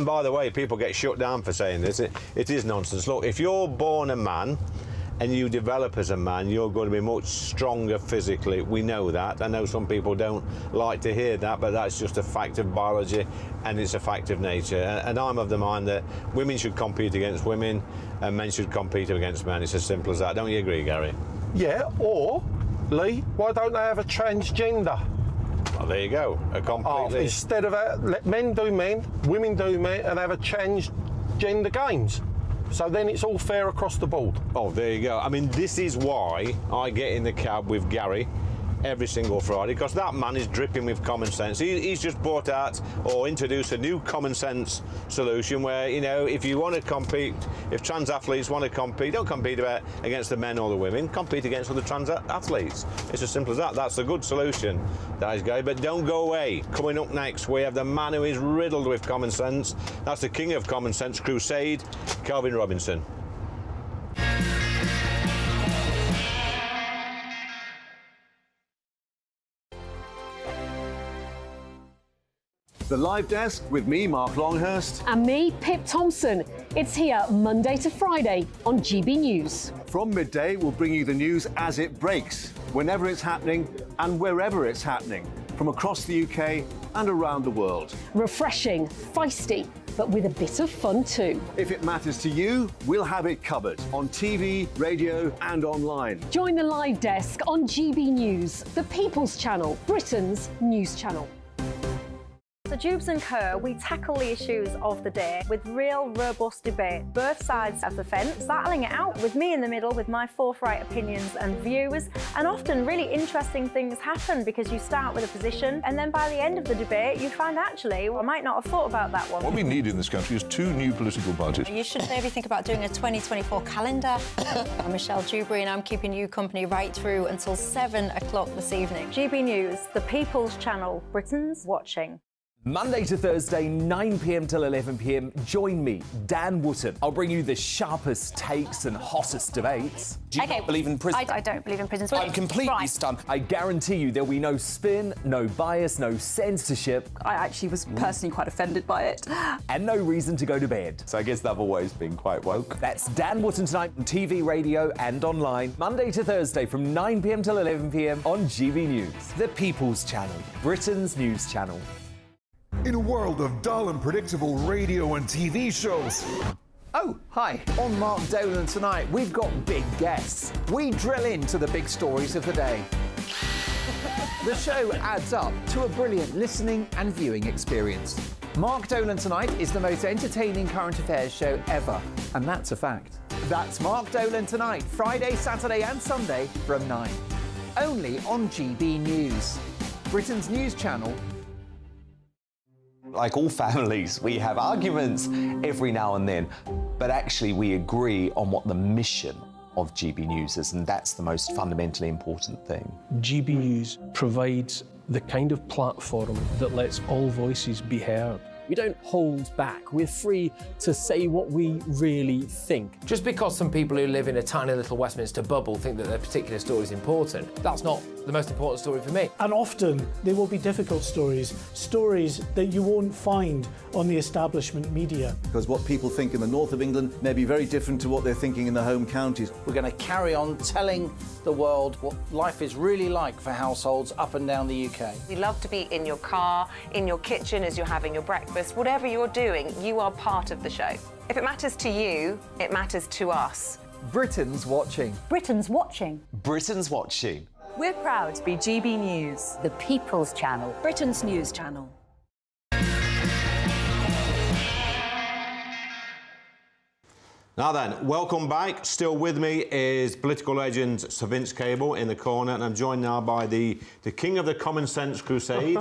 by the way, people get shut down for saying this. It is nonsense. Look, if you're born a man and you develop as a man, you're going to be much stronger physically. We know that. I know some people don't like to hear that, but that's just a fact of biology and it's a fact of nature. And I'm of the mind that women should compete against women and men should compete against men. It's as simple as that. Don't you agree, Gary? Yeah, or, Lee, why don't they have a transgender? Well, there you go. Instead of let men do men, women do men, and have a transgender games. So then it's all fair across the board. Oh, there you go. I mean, this is why I get in the cab with Gary every single Friday, because that man is dripping with common sense. He's just brought out or introduced a new common sense solution where, if you want to compete, if trans athletes want to compete, don't compete against the men or the women, compete against other trans athletes. It's as simple as that. That's a good solution, that is, Gary. But don't go away. Coming up next, we have the man who is riddled with common sense. That's the king of common sense crusade, Calvin Robinson. The Live Desk with me, Mark Longhurst. And me, Pip Thompson. It's here Monday to Friday on GB News. From midday, we'll bring you the news as it breaks, whenever it's happening and wherever it's happening, from across the UK and around the world. Refreshing, feisty, but with a bit of fun too. If it matters to you, we'll have it covered on TV, radio and online. Join the Live Desk on GB News, the People's Channel, Britain's news channel. So Jubes and Kerr, we tackle the issues of the day with real robust debate, both sides of the fence, battling it out with me in the middle with my forthright opinions and views. And often really interesting things happen because you start with a position and then by the end of the debate you find actually, I might not have thought about that one. What we need in this country is 2 new political parties. You should maybe think about doing a 2024 calendar. I'm Michelle Dewberry and I'm keeping you company right through until 7 o'clock this evening. GB News, the People's Channel, Britain's watching. Monday to Thursday, 9 p.m. till 11 p.m. Join me, Dan Wootton. I'll bring you the sharpest takes and hottest debates. Do you not believe in prisons? I don't believe in prisons. I'm completely stunned. I guarantee you there'll be no spin, no bias, no censorship. I actually was personally quite offended by it. And no reason to go to bed. So I guess they've always been quite woke. That's Dan Wootton tonight on TV, radio and online. Monday to Thursday from 9 p.m. till 11 p.m. on GB News. The People's Channel, Britain's news channel. In a world of dull and predictable radio and TV shows. Oh, hi. On Mark Dolan tonight, we've got big guests. We drill into the big stories of the day. The show adds up to a brilliant listening and viewing experience. Mark Dolan Tonight is the most entertaining current affairs show ever, and that's a fact. That's Mark Dolan Tonight, Friday, Saturday and Sunday from 9. Only on GB News, Britain's news channel. Like all families, we have arguments every now and then, but actually we agree on what the mission of GB News is, and that's the most fundamentally important thing. GB News provides the kind of platform that lets all voices be heard. We don't hold back. We're free to say what we really think. Just because some people who live in a tiny little Westminster bubble think that their particular story is important, that's not the most important story for me. And often there will be difficult stories, stories that you won't find on the establishment media. Because what people think in the north of England may be very different to what they're thinking in the home counties. We're going to carry on telling the world what life is really like for households up and down the UK. We love to be in your car, in your kitchen as you're having your breakfast. Whatever you're doing, you are part of the show. If it matters to you, it matters to us. Britain's watching. Britain's watching. Britain's watching. We're proud to be GB News. The People's Channel. Britain's news channel. Now then, welcome back. Still with me is political legend Sir Vince Cable in the corner, and I'm joined now by the king of the common sense crusade,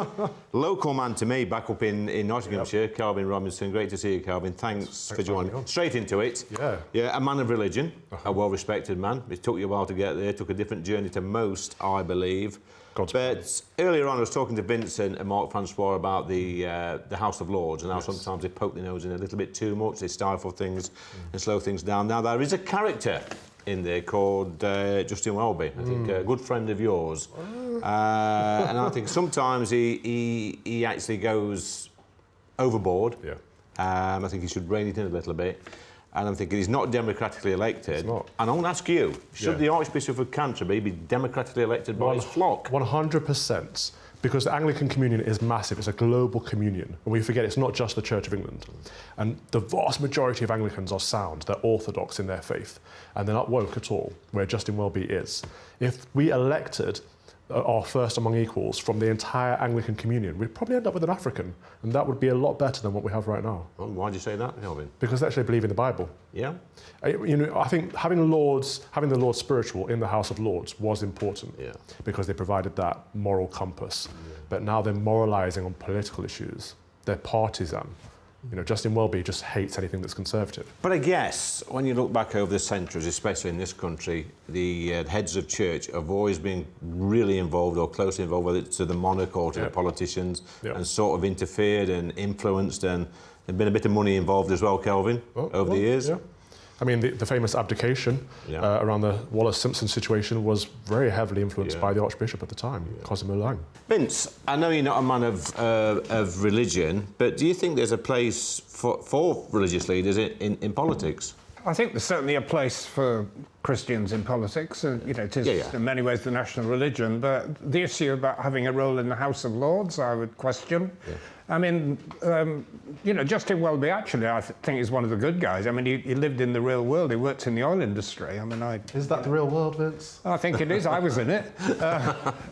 local man to me, back up in Nottinghamshire, Calvin Robinson. Great to see you, Calvin. Thanks for joining. Straight into it. Yeah, a man of religion, a well-respected man. It took you a while to get there, took a different journey to most, I believe. But earlier on, I was talking to Vincent and Mark Francois about the House of Lords and how sometimes they poke their nose in a little bit too much, they stifle things and slow things down. Now, there is a character in there called Justin Welby, I think, a good friend of yours. And I think sometimes he actually goes overboard. I think he should rein it in a little bit. And I'm thinking he's not democratically elected. And I want to ask you, should the Archbishop of Canterbury be democratically elected by his flock? 100%. Because the Anglican communion is massive. It's a global communion. And we forget it's not just the Church of England. And the vast majority of Anglicans are sound. They're orthodox in their faith. And they're not woke at all, where Justin Welby is. If we elected our first among equals from the entire Anglican communion, we'd probably end up with an African, and that would be a lot better than what we have right now. Well, why do you say that, Kelvin? Because they actually believe in the Bible. Yeah. You know, I think having the Lord spiritual in the House of Lords was important. Because they provided that moral compass. But now they're moralising on political issues. They're partisan. You know, Justin Welby just hates anything that's conservative. But I guess when you look back over the centuries, especially in this country, the heads of church have always been really involved or closely involved, whether it's to the monarch or to the politicians, and sort of interfered and influenced, and there's been a bit of money involved as well, Kelvin, over the years. I mean, the famous abdication around the Wallace-Simpson situation was very heavily influenced by the Archbishop at the time, Cosimo Lang. Vince, I know you're not a man of religion, but do you think there's a place for religious leaders in politics? I think there's certainly a place for Christians in politics. You know, it is in many ways the national religion, but the issue about having a role in the House of Lords, I would question. I mean, you know, Justin Welby, actually, I think he's one of the good guys. I mean, he lived in the real world. He worked in the oil industry. I mean, Is that the real world, Vince? I think it is. I was in it.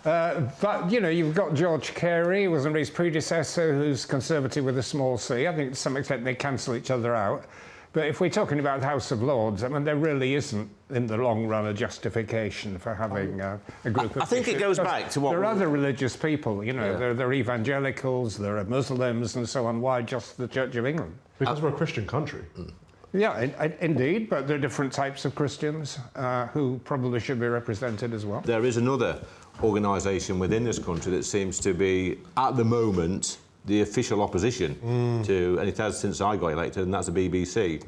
But, you know, you've got George Carey, who was his predecessor, who's conservative with a small c. I think to some extent they cancel each other out. But if we're talking about the House of Lords, I mean, there really isn't, in the long run, a justification for having a group of... I think it goes back to what... There are other religious people, you know, there are evangelicals, there are Muslims and so on. Why just the Church of England? Because we're a Christian country. Yeah, indeed, but there are different types of Christians who probably should be represented as well. There is another organisation within this country that seems to be, at the moment, the official opposition to, and it has since I got elected, and that's the BBC.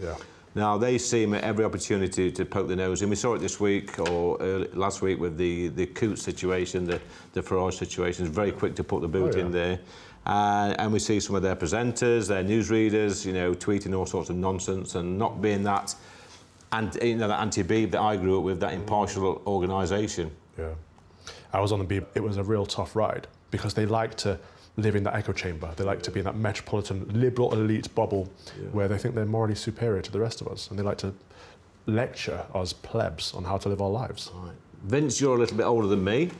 Now, they seem at every opportunity to poke their nose in. We saw it this week or last week with the Coots situation, the Farage situation. It's very quick to put the boot in there. And we see some of their presenters, their newsreaders, you know, tweeting all sorts of nonsense and not being that, you know, that anti-Beeb that I grew up with, that impartial organisation. I was on the Beeb. It was a real tough ride because they like to live in that echo chamber. They like to be in that metropolitan liberal elite bubble where they think they're morally superior to the rest of us, and they like to lecture us plebs on how to live our lives. Vince, you're a little bit older than me,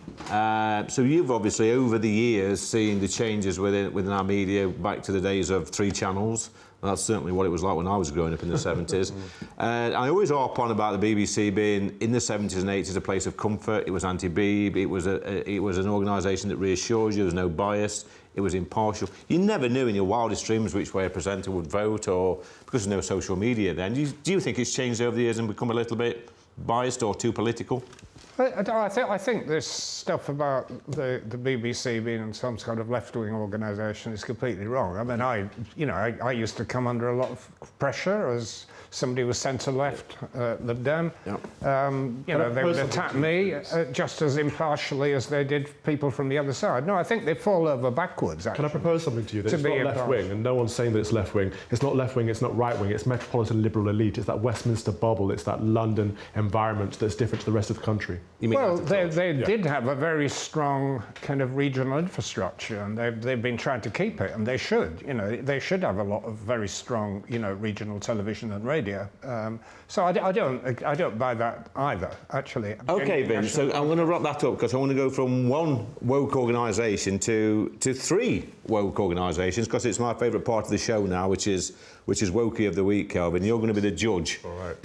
so you've obviously over the years seen the changes within our media back to the days of 3 channels. That's certainly what it was like when I was growing up in the 70s. I always harp on about the BBC being, in the 70s and 80s, a place of comfort. It was anti-Beeb. It was an organisation that reassured you. There was no bias. It was impartial. You never knew in your wildest dreams which way a presenter would vote, or because there's no social media then. Do you think it's changed over the years and become a little bit biased or too political? I think this stuff about the BBC being some kind of left-wing organisation is completely wrong. I mean, I used to come under a lot of pressure as somebody who was centre-left, Lib Dem. You know, they would attack me just as impartially as they did people from the other side. No, I think they fall over backwards, actually. Can I propose something to you? That it's not left-wing, and no one's saying that it's left-wing. It's not left-wing, it's not right-wing, it's metropolitan liberal elite. It's that Westminster bubble, it's that London environment that's different to the rest of the country. Well, they did have a very strong kind of regional infrastructure, and they've been trying to keep it, and they should. You know, they should have a lot of very strong, you know, regional television and radio. So I don't buy that either, actually. Okay, Vince. So I'm going to wrap that up because I want to go from one woke organisation to three woke organisations because it's my favourite part of the show now, which is Wokey of the Week, Kelvin. You're going to be the judge. All right.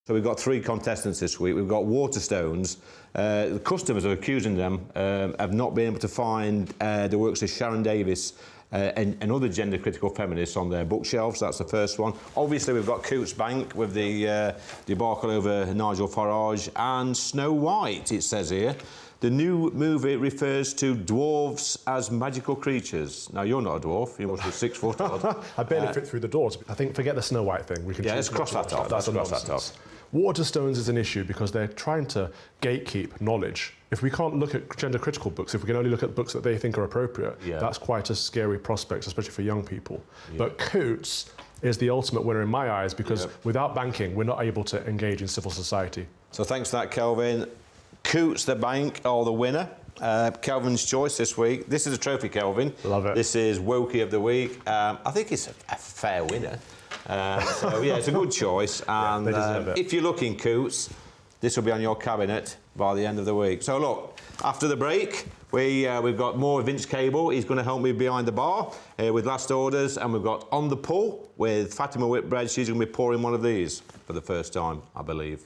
So we've got three contestants this week. We've got Waterstones. The customers are accusing them of not being able to find the works of Sharon Davis and other gender-critical feminists on their bookshelves. That's the first one. Obviously, we've got Coots Bank with the debacle over Nigel Farage and Snow White, it says here. The new movie refers to dwarves as magical creatures. Now, you're not a dwarf. You must be 6 foot odd. I barely fit through the doors. I think, forget the Snow White thing. We can let's cross that off. That's a nonsense. Waterstones is an issue because they're trying to gatekeep knowledge. If we can't look at gender-critical books, if we can only look at books that they think are appropriate, that's quite a scary prospect, especially for young people. But Coots is the ultimate winner in my eyes because without banking, we're not able to engage in civil society. So thanks for that, Kelvin. Coots the Bank are the winner. Kelvin's choice this week. This is a trophy, Kelvin. Love it. This is Wokey of the Week. I think it's a fair winner. So, yeah, it's a good choice. And they deserve it. if you're looking, Coots, this will be on your cabinet by the end of the week. So, look, after the break, we've got more Vince Cable. He's going to help me behind the bar with last orders. And we've got On the Pull with Fatima Whitbread. She's going to be pouring one of these for the first time, I believe.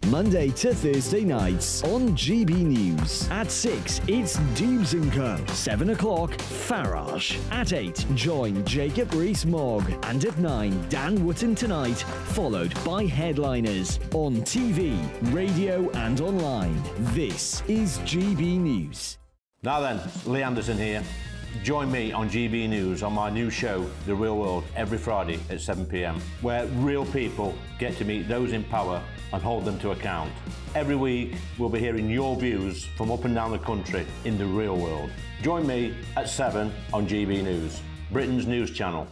Monday to Thursday nights on GB News. At 6, it's Dubes & Co. 7 o'clock, Farage. At 8, join Jacob Rees-Mogg. And at 9, Dan Wootton Tonight, followed by Headliners. On TV, radio and online. This is GB News. Now then, Lee Anderson here. Join me on GB News on my new show, The Real World, every Friday at 7 p.m, where real people get to meet those in power and hold them to account. Every week, we'll be hearing your views from up and down the country in the real world. Join me at 7 on GB News, Britain's news channel.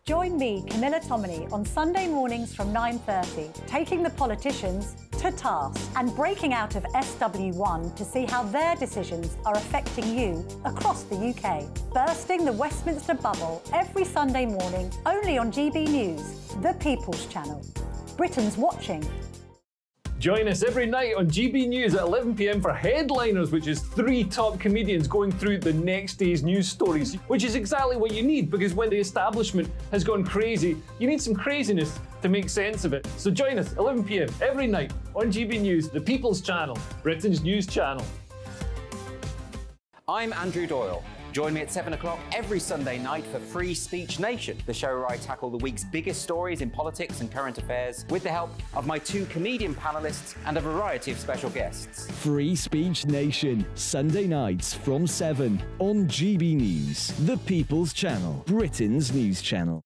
Join me, Camilla Tominey, on Sunday mornings from 9:30, taking the politicians to task and breaking out of SW1 to see how their decisions are affecting you across the UK. Bursting the Westminster bubble every Sunday morning, only on GB News, the People's Channel. Britain's watching. Join us every night on GB News at 11 p.m. for Headliners, which is 3 top comedians going through the next day's news stories, which is exactly what you need, because when the establishment has gone crazy, you need some craziness to make sense of it. So join us 11 p.m. every night on GB News, the People's Channel, Britain's news channel. I'm Andrew Doyle. Join me at 7 o'clock every Sunday night for Free Speech Nation, the show where I tackle the week's biggest stories in politics and current affairs with the help of my 2 comedian panellists and a variety of special guests. Free Speech Nation, Sunday nights from 7 on GB News, the People's Channel, Britain's news channel.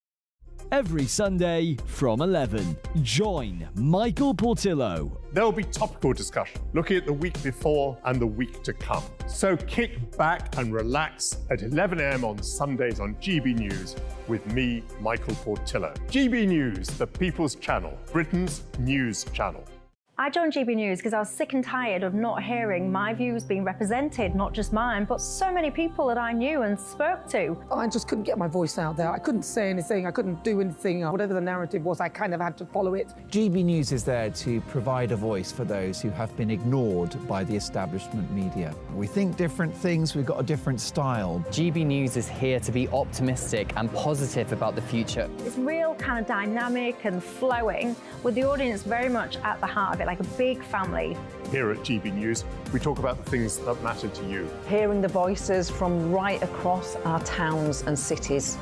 Every Sunday from 11, join Michael Portillo. There'll be topical discussion, looking at the week before and the week to come. So kick back and relax at 11 a.m. on Sundays on GB News with me, Michael Portillo. GB News, the People's Channel, Britain's news channel. I joined GB News because I was sick and tired of not hearing my views being represented, not just mine, but so many people that I knew and spoke to. I just couldn't get my voice out there. I couldn't say anything. I couldn't do anything. Whatever the narrative was, I kind of had to follow it. GB News is there to provide a voice for those who have been ignored by the establishment media. We think different things, we've got a different style. GB News is here to be optimistic and positive about the future. It's real kind of dynamic and flowing, with the audience very much at the heart of it, like a big family. Here at GB News, we talk about the things that matter to you. Hearing the voices from right across our towns and cities,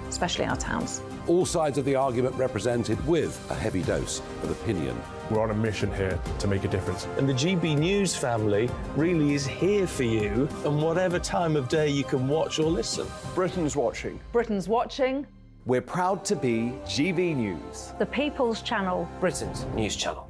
especially our towns. All sides of the argument represented with a heavy dose of opinion. We're on a mission here to make a difference. And the GB News family really is here for you, and whatever time of day you can watch or listen. Britain's watching. Britain's watching. We're proud to be GB News, the People's Channel, Britain's news channel.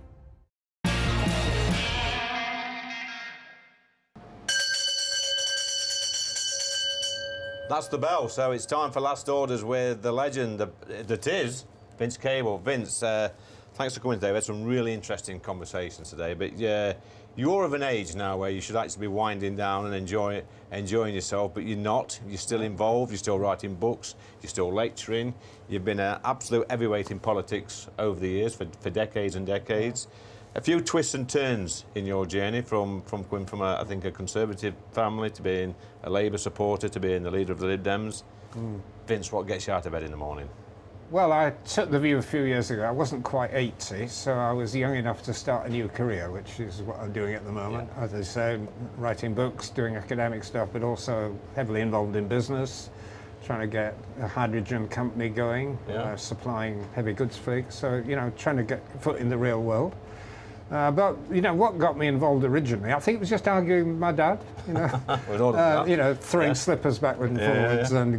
That's the bell. So it's time for Last Orders with the legend that is Vince Cable. Vince, thanks for coming today. We had some really interesting conversations today. But you're of an age now where you should actually be winding down and enjoying yourself, but you're not. You're still involved. You're still writing books. You're still lecturing. You've been an absolute heavyweight in politics over the years for decades and decades. A few twists and turns in your journey from coming from I think a Conservative family to being a Labour supporter to being the leader of the Lib Dems. Vince, what gets you out of bed in the morning? Well, I took the view a few years ago. I wasn't quite 80, so I was young enough to start a new career, which is what I'm doing at the moment. Yeah. As I say, writing books, doing academic stuff, but also heavily involved in business, trying to get a hydrogen company going, supplying heavy goods fleets. So, trying to get a foot in the real world. But what got me involved originally, I think it was just arguing with my dad. Throwing slippers backwards and forwards and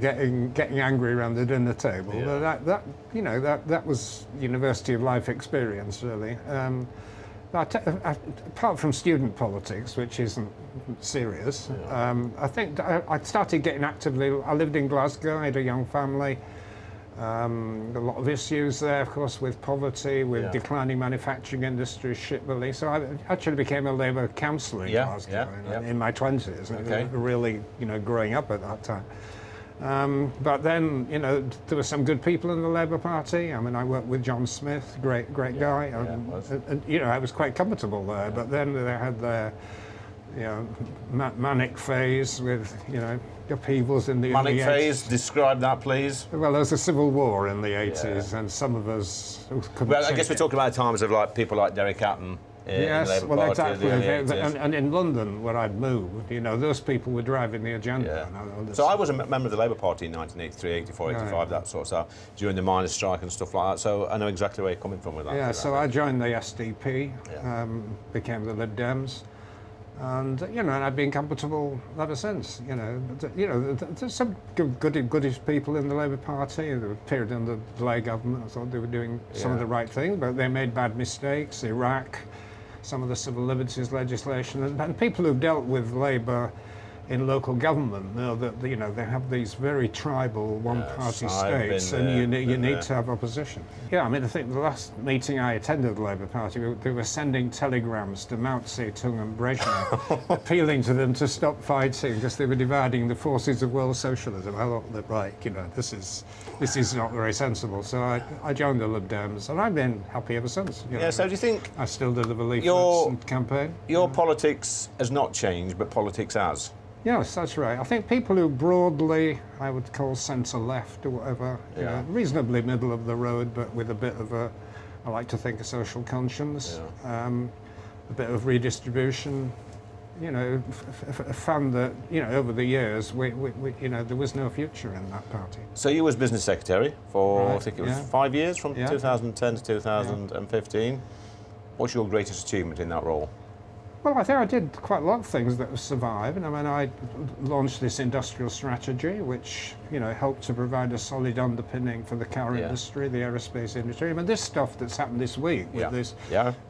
getting angry around the dinner table. Yeah. But that was university of life experience, really. Apart from student politics, which isn't serious, I think I started getting actively. I lived in Glasgow. I had a young family. A lot of issues there, of course, with poverty, with declining manufacturing industry, shipbuilding. So I actually became a Labour councillor in Glasgow in my 20s, really, growing up at that time. But then, there were some good people in the Labour Party. I mean, I worked with John Smith, great guy, and I was quite comfortable there. But then they had their, manic phase with, upheavals in the manic phase. Describe that, please. Well, there was a civil war in the 80s, and some of us couldn't. Well, I guess we're talking about times of people like Derek Hatton. Yes, well, exactly. And in London, where I'd moved, those people were driving the agenda. Yeah. So I was a member of the Labour Party in 1983, 84, 85, that sort of stuff, during the miners' strike and stuff like that. So I know exactly where you're coming from with that. Yeah. So I joined the SDP, became the Lib Dems. And and I've been comfortable ever since. There's some goodish people in the Labour Party. There appeared in the Blair government. I thought they were doing some of the right things, but they made bad mistakes. Iraq, some of the civil liberties legislation, and people who've dealt with Labour in local government know that they have these very tribal one-party states, and you need to have opposition. Yeah, I mean, I think the last meeting I attended the Labour Party, they were sending telegrams to Mao Zedong and Brezhnev, appealing to them to stop fighting because they were dividing the forces of world socialism. I thought that this is not very sensible. So I joined the Lib Dems, and I've been happy ever since. So do you think I still deliver leaflets and campaign? Your politics has not changed, but politics has. Yes, that's right. I think people who broadly, I would call centre-left or whatever, reasonably middle of the road, but with a bit of I like to think, a social conscience, a bit of redistribution, found that, over the years, there was no future in that party. So you was business secretary for, I think it was 5 years, from 2010 to 2015. What's your greatest achievement in that role? Well, I think I did quite a lot of things that have survived. I mean, I launched this industrial strategy, which, helped to provide a solid underpinning for the car industry, the aerospace industry. I mean, this stuff that's happened this week with this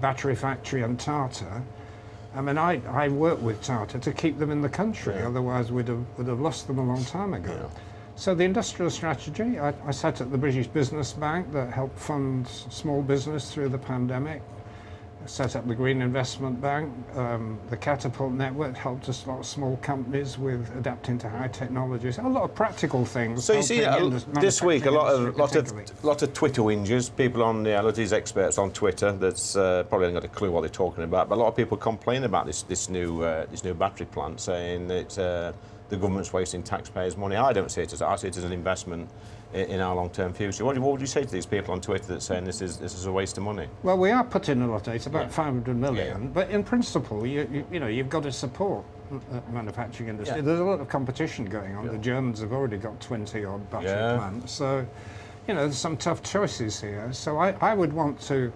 battery factory and Tata, I mean, I worked with Tata to keep them in the country, otherwise we'd have lost them a long time ago. Yeah. So the industrial strategy, I set up the British Business Bank that helped fund small business through the pandemic. Set up the Green Investment Bank. The Catapult Network helped a lot of small companies with adapting to high technologies. A lot of practical things. So you see, this week, a lot of Twitter whingers, people on a lot of these experts on Twitter that's probably haven't got a clue what they're talking about. But a lot of people complain about this new battery plant, saying that the government's wasting taxpayers' money. I don't see it as I see it as an investment in our long-term future. What would you say to these people on Twitter that's saying this is a waste of money? Well, we are putting a lot. It's about 500 million, but in principle, you've got to support manufacturing industry. There's a lot of competition going on. The Germans have already got 20-odd battery plants, so there's some tough choices here. So I would want to,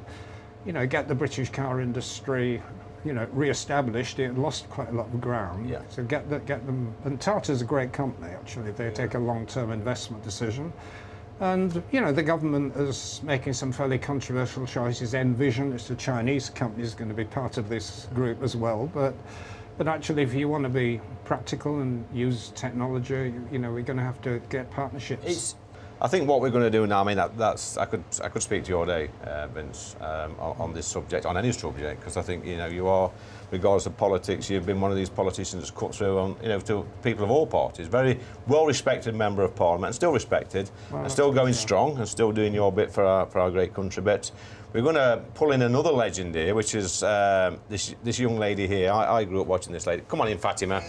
get the British car industry, re-established. It lost quite a lot of ground. Yeah. So get them. And Tata's a great company, actually. They take a long-term investment decision. And, the government is making some fairly controversial choices. Envision, it's a Chinese company, is going to be part of this group as well. But, But actually, if you want to be practical and use technology, you know, we're going to have to get partnerships. I think what we're going to do now, I mean, that's I could speak to you all day, Vince, on this subject, on any subject, because I think, you know, you are, regardless of politics, you've been one of these politicians that's cut through on, you know, to people of all parties. Very well-respected member of Parliament, and still respected, and still going strong, and still doing your bit for our great country. But we're going to pull in another legend here, which is this young lady here. I grew up watching this lady. Come on in, Fatima.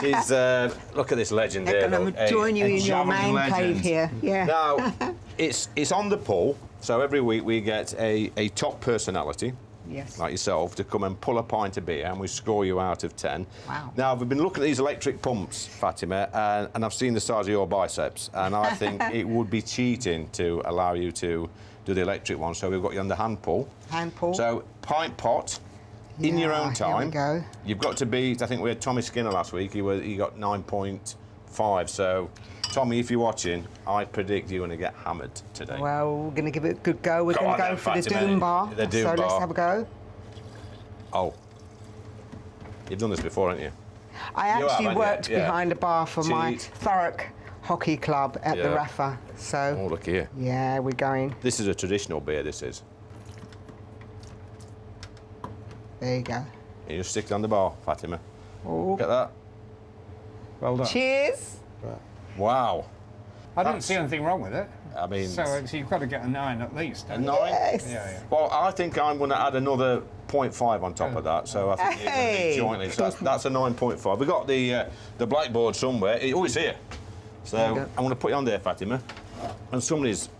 She's look at this legend here. I'm going to join you in your man cave here. Yeah. Now, it's on the pull. So every week we get a top personality, yes, like yourself, to come and pull a pint of beer, and we score you out of 10. Wow. Now, we've been looking at these electric pumps, Fatima, and I've seen the size of your biceps, and I think it would be cheating to allow you to do the electric one. So we've got you on the hand pull. Hand pull. So pint pot. In your own time, here we go. You've got to beat, I think we had Tommy Skinner last week, he got 9.5, so Tommy, if you're watching, I predict you're going to get hammered today. Well, we're going to give it a good go. We're going to go for the Doom Bar. The Doom Bar. Let's have a go. Oh. You've done this before, haven't you? I actually worked behind a bar for my Thurrock Hockey Club at the Rafa, so... Oh, look here. Yeah, we're going. This is a traditional beer, this is. There you go. You just stick it on the bar, Fatima. Oh. Look at that. Well done. Cheers. Wow. I don't see anything wrong with it. I mean... So you've got to get a 9 at least. A 9? Yes. Yeah. Well, I think I'm going to add another 0.5 on top of that, so I think you're going to be jointly. So that's a 9.5. We've got the blackboard somewhere. Oh, it's here. So I'm going to put it on there, Fatima. And somebody's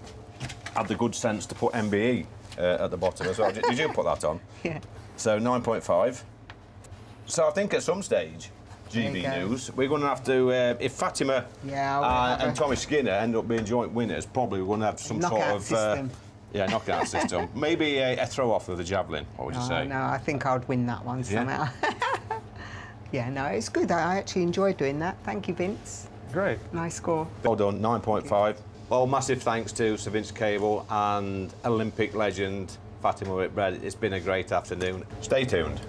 had the good sense to put MBE at the bottom as well. Did you put that on? Yeah. So 9.5. So I think at some stage, GB News, we're going to have to, if Fatima and Tommy Skinner end up being joint winners, probably we're going to have some sort of... system. Yeah, knockout system. Maybe a throw-off with a javelin, what would you say? No, I think I'd win that one somehow. Yeah, no, it's good. I actually enjoyed doing that. Thank you, Vince. Great. Nice score. Well done, 9.5. Well, massive thanks to Sir Vince Cable and Olympic legend Fatima Whitbread. It's been a great afternoon. Stay tuned.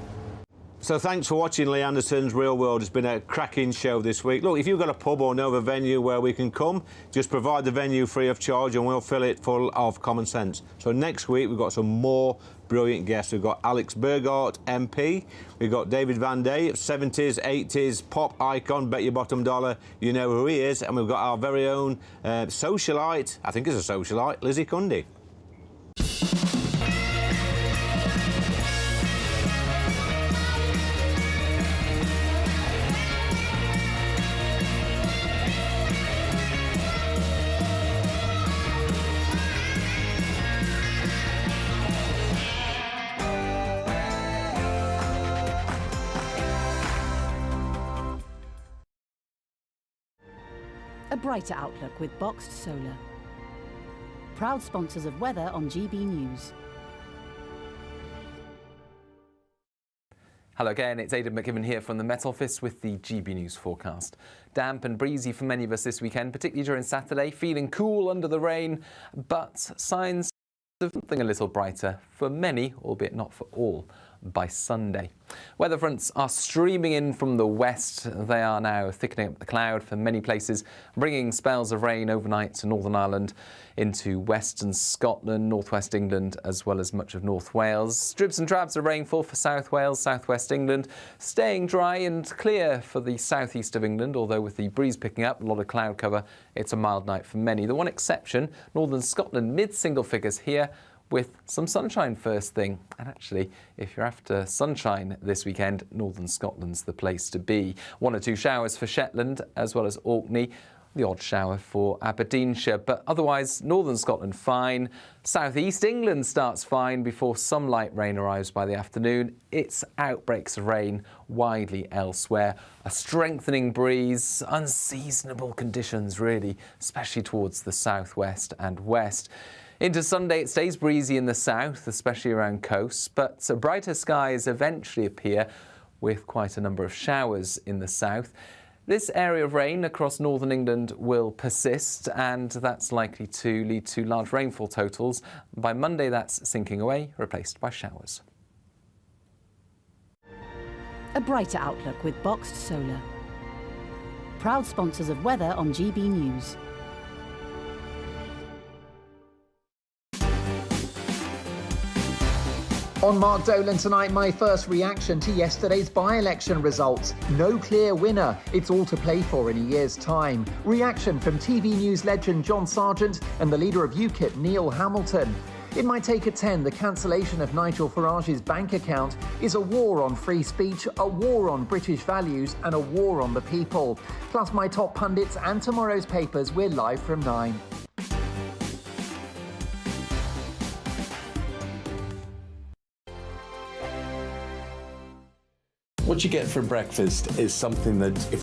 So thanks for watching Lee Anderson's Real World. It's been a cracking show this week. Look, if you've got a pub or know of a venue where we can come, just provide the venue free of charge and we'll fill it full of common sense. So next week we've got some more brilliant guests. We've got Alex Burghardt, MP. We've got David Van Day, 70s, 80s pop icon, bet your bottom dollar you know who he is. And we've got our very own socialite, I think it's a socialite, Lizzie Cundy. A brighter outlook with Boxed Solar. Proud sponsors of weather on GB News. Hello again, it's Aidan McKibben here from the Met Office with the GB News forecast. Damp and breezy for many of us this weekend, particularly during Saturday, feeling cool under the rain, but signs of something a little brighter for many, albeit not for all, by Sunday. Weather fronts are streaming in from the west. They are now thickening up the cloud for many places, bringing spells of rain overnight to Northern Ireland, into western Scotland, northwest England, as well as much of North Wales. Dribs and drabs of rainfall for South Wales, southwest England, staying dry and clear for the southeast of England, although with the breeze picking up, a lot of cloud cover, it's a mild night for many. The one exception, northern Scotland, mid-single figures here, with some sunshine first thing. And actually, if you're after sunshine this weekend, northern Scotland's the place to be. 1 or 2 showers for Shetland, as well as Orkney. The odd shower for Aberdeenshire, but otherwise northern Scotland fine. Southeast England starts fine before some light rain arrives by the afternoon. It's outbreaks of rain widely elsewhere. A strengthening breeze, unseasonable conditions really, especially towards the southwest and west. Into Sunday, it stays breezy in the south, especially around coasts, but brighter skies eventually appear with quite a number of showers in the south. This area of rain across northern England will persist, and that's likely to lead to large rainfall totals. By Monday, that's sinking away, replaced by showers. A brighter outlook with Boxed Solar. Proud sponsors of weather on GB News. On Mark Dolan tonight, my first reaction to yesterday's by-election results. No clear winner. It's all to play for in a year's time. Reaction from TV news legend John Sargent and the leader of UKIP, Neil Hamilton. It might take a 10. The cancellation of Nigel Farage's bank account is a war on free speech, a war on British values and a war on the people. Plus my top pundits and tomorrow's papers. We're live from 9. What you get for breakfast is something that, if